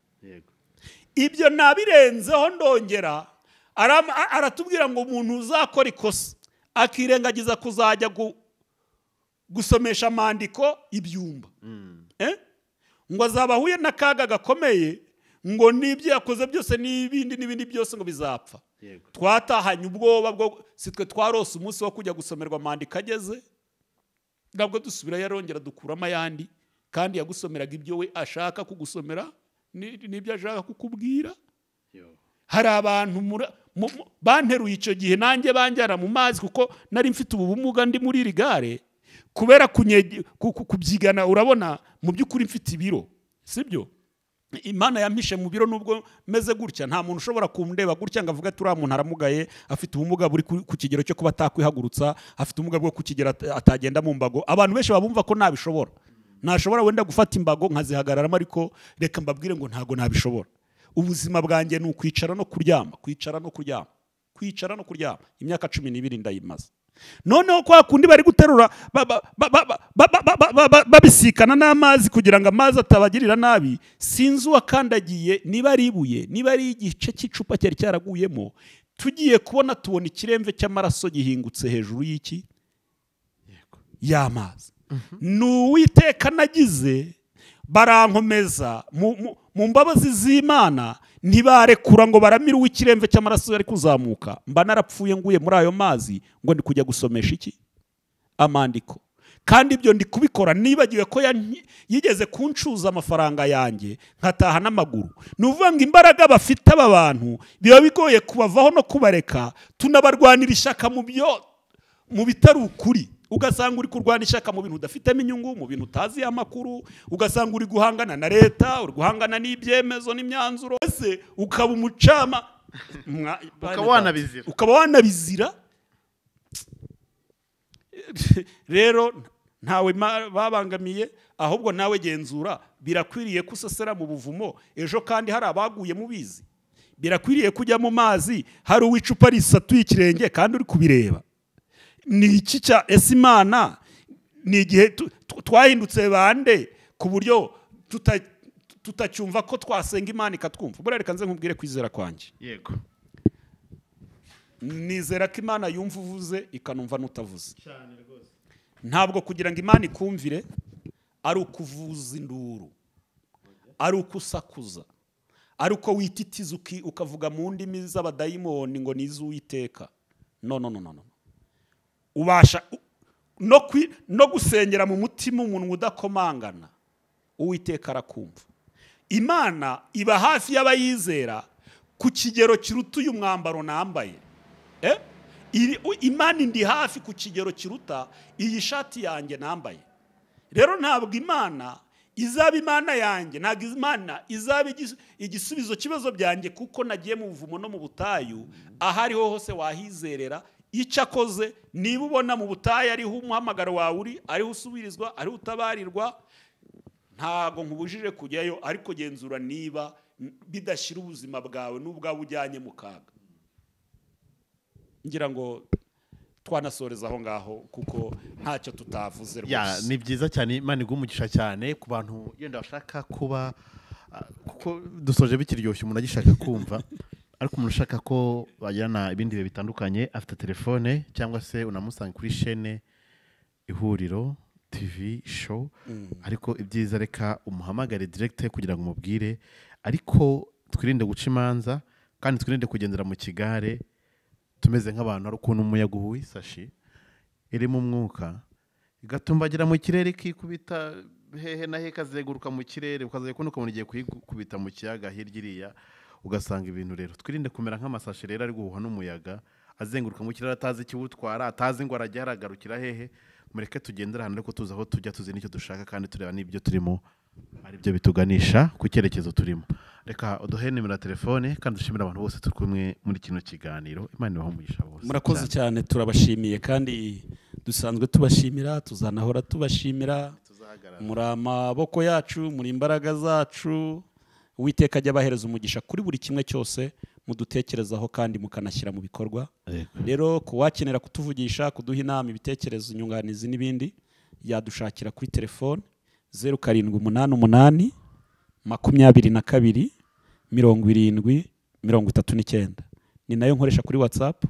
Ibyo nabirenzeho ndongera aratubwira ngo umuntu uzakora ikosa akirengagiza kuzajya gusomesha amandiko ibyumba, ngo azaba ahuye n'akaga gakomeye, ngo nibyo yakoze byose n'ibindi byose ngo bizapfa. Twatahanye ubwoba bwo sitwe twarose umunsi wo kujya gusomerwa amandiko ageze, nabwo dusubira yarongera dukuramo ayandi, kandi yagusomeraga ibyo we ashaka kugusomera n'ibyo ashaka kukubwira. Hari abantu banteruye icyo gihe nanjye banjyana mu mazi, kuko nari mfite ubumuga ndi muri iri gare, kubera kubyigana. Urabona mu by'ukuri mfite ibiro, sibyo? Imana yampishe mu biro, nubwo meze gutya nta muntu ushobora kumndeba gutya ngo avuga ati uriya muntu aramugaye, afite ubumuga buri ku kigero cyo kuba atakwihagurutsa, afite ubumuga bwo ku kigero atagenda mu mbago. Abantu benshi babumva ko nabishobora, nashobora wenda gufata imbago nkazihagararamo, ariko reka mbabwire ngo ntago nabishobora. Ubuzima bwanjye ni ukwicara no kuryama, kwicara no kuryama, kwicara no kuryama. Imyaka 12 ndayimaze. Noneho kwa kundi bari guterura babisikana n'amazi kugira ngo amazi atabagirira nabi, sinzi uwakandagiye, niba ari ibuye, niba ari igice cy'icupa cyari cyaraguyemo, tugiye kubona tubona ikiremve cy'amaraso gihingutse hejuru y'iki y'amazi. N'Uwiteka nagize, barankomeza mu mbabazi z'Imana, ntibarekura ngo baramire uw'ikiremve cy'amaraso yari kuzamuka. Mba narapfuye nguye muri ayo mazi, ngo ndi kujya gusomesha iki amandiko, kandi ibyo ndi kubikora nibagiwe ko yigeze kuncuza amafaranga yanjye nkataha n'amaguru. Nuvuga ngo imbaraga bafite aba bantu biba bigoye kubavaho no kubareka. Tunabarwanira ishyaka mu bitari ukuri, ugasanga uri kurwana ishyaka mu bintu udafitemo inyungu, mu bintu utazi amakuru, ugasanga uri guhangana na leta, uri guhangana n'ibyemezo n'imyanzuro, ese ukaba umucama, ukaba wanabizira. Rero ntawe babangamiye, ahubwo nawe genzura. Birakwiriye kusesera mu buvumo ejo kandi hari abaguye mu bizi, birakwiriye kujya mu mazi hari uw'icupa risatuye ikirenge kandi uri kubireba. Ni iki cya ese Imana ni igihe twahindutse bande ku buryo tutacyumva ko twasenga Imana ikatwumva? Buriya reka nze nkubwire kwizera kwanjye. Yego, nizera ko Imana yumva uvuze ikanumva n'utavuze. Ntabwo kugira ngo Imana ikumvire ari ukuvuza induru, ari ukusakuza, ari uko wititiza ukavuga mu ndimi z'abadayimoni ngo ni iz'Uwiteka. No. Ubasha no gusengera mu mutima umuntu udakomangana Uwiteka arakumva. Imana iba hafi y'abayizera ku kigero kiruta uyu mwambaro nambaye. Imana indi hafi ku kigero kiruta iyi shati yanjye nambaye. Rero ntabwo Imana izaba Imana yanjye, ntabwo Imana izaba igisubizo kibazo byanjye, kuko nagiye mu buvumo no mu butayu. Ahariho hose wahizerera. Icyo akoze, niba ubona mu butayu ariho umuhamagaro wawe uri, ariho usubirizwa, ariho utabarirwa, ntago nkubujije kujyayo, ariko genzura niba bidashyira ubuzima bwawe n'ubwawe ujyanye mu kaga. Ngira ngo twanasoreza aho ngaho kuko ntacyo tutavuze rwose. Ni byiza cyane, Imana igumugisha cyane ku bantu yenda bashaka kuba, kuko dusoje bikiryoshye umuntu agishaka kumva, ariko umuntu ushaka ko bajyana ibindi bihe bitandukanye, afite telefone cyangwa se unamusanga kuri chaîne Ihuriro TV show, ariko ibyiza reka umuhamagare direct kugira ngo umubwire, ariko twirinde guca imanza kandi twirinde kugendera mu kigare tumeze nk'abantu ari ukuntu umuyaga uwisashi iri mu mwuka igatumbagira mu kirere ikikubita hehe na hehe, kazeguruka mu kirere ukazaye kunuka umuntu igiye kuyikubita mu kiyaga hirya iriya, ugasanga ibintu. Rero twirinde kumera nk'amasashi rero ari guhuha n'umuyaga azenguruka mu kirere atazi ikiwutwara, atazi ngo arajya haragarukira hehe. Mureke tugendera hano ariko tuzi aho tujya, tuzi n'icyo dushaka kandi tureba n'ibyo turimo ari byo bituganisha ku cyerekezo turimo. Reka uduhe nimero ya telefone kandi dushimira abantu bose turi kumwe muri kino kiganiro. Imana ibahe umugisha bose. Murakoze cyane, turabashimiye kandi dusanzwe tubashimira, tuzanahora tubashimira. Muri amaboko yacu, muri imbaraga zacu, Uwiteka ajya abahereza umugisha kuri buri kimwe cyose mudutekerezaho kandi mukanashyira mu bikorwa. Rero kuwakenera kutuvugisha, kuduha inama, ibitekerezo, inyunganizi n'ibindi, yadushakira kuri telefone 0788 22 70 39. Ni nayo nkoresha kuri WhatsApp.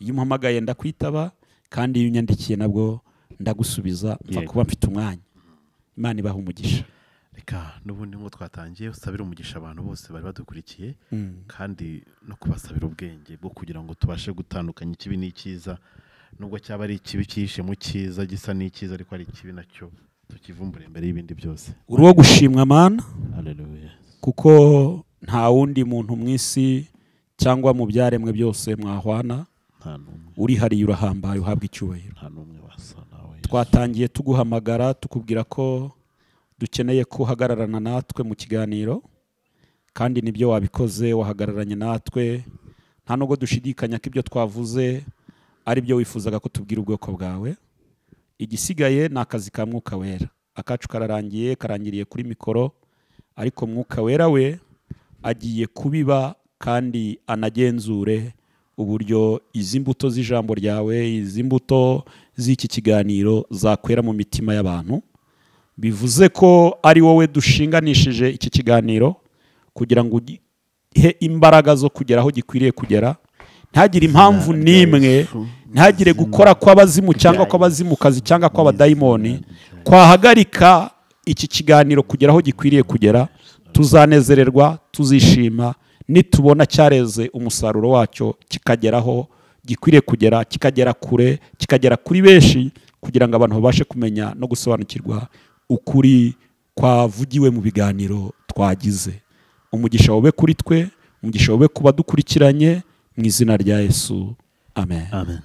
Iyo umpamagaye ndakwitaba, kandi iyo unyandikiye nabwo ndagusubiza, mfa kuba mfite umwanya. Imana ibahe umugisha. Reka n'ubundi ngo twatangiye usabira umugisha abantu bose bari badukurikiye, kandi no kubasabira ubwenge bwo kugira ngo tubashe gutandukanya ikibi n'icyiza, nubwo cyaba ari ikibi cyihishe mu cyiza gisa n'icyiza, ariko ari ikibi nacyo tukivumbura imbere y'ibindi byose. Uruwo gushimwa Mana. Haleluya. Kuko nta wundi muntu mu isi cyangwa mu byaremwe byose mwahwana, uri hariya urahambaye, uhabwa icyubahiro. Nta numwe wasa nawe. Twatangiye tuguhamagara tukubwira ko dukeneye kuhagararana natwe mu kiganiro, kandi nibyo wabikoze, wahagararanye natwe. Nta nubwo dushidikanya ko ibyo twavuze ari byo wifuzaga ko tubwira ubwoko bwawe. Igisigaye ni akazi ka Mwuka Wera. Akacu kararangiye, karangiriye kuri mikoro, ariko Mwuka Wera we agiye kubiba kandi anagenzure uburyo izi mbuto z'ijambo ryawe, izi mbuto z'iki kiganiro zakwera mu mitima y'abantu. Bivuze ko ari wowe dushinganishije iki kiganiro kugira ngo ugihe imbaraga zo kugera aho gikwiriye kugera. Ntagire impamvu n'imwe, ntagire gukora kw'abazimu cyangwa kw'abazimukazi cyangwa kw'abadayimoni kwahagarika iki kiganiro kugera aho gikwiriye kugera. Tuzanezererwa, tuzishima nitubona cyareze umusaruro wacyo kikageraho gikwiriye kugera, kikagera kure, kikagera kuri benshi, kugira ngo abantu babashe kumenya no gusobanukirwa ukuri kwavugiwe mu biganiro twagize. Umugisha wobe kuri twe, umugisha wobe kuba dukurikiranye, mu izina rya Yesu, amen. Amen.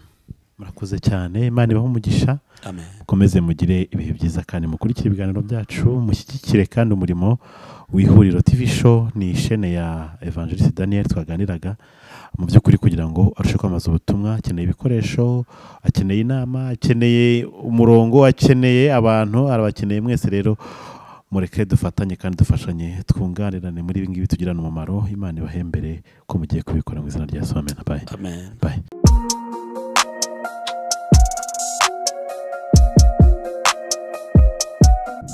Murakoze cyane, Imana ibahe umugisha. Amen. Mukomeze mugire ibihe byiza kandi mukurikire ibiganiro byacu, mushyigikire kandi umurimo w'Ihuriro TV show. Ni chaîne ya Evangeliste Daniel twaganiraga mu by'ukuri kugira ngo arushe kwamaza ubutumwa. Akeneye ibikoresho, akeneye inama, akeneye umurongo, akeneye abantu, arabakeneye mwese. Rero mureke dufatanye kandi dufashanye, twunganirane muri ibi ngibi tugirana umumaro. Imana ibahembere ko mugiye kubikora mu izina rya Yesu. Amen. Bye. Amen. Bye.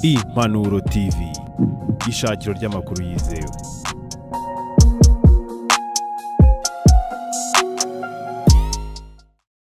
Impanuro TV, ishakiro ry'amakuru yizewe.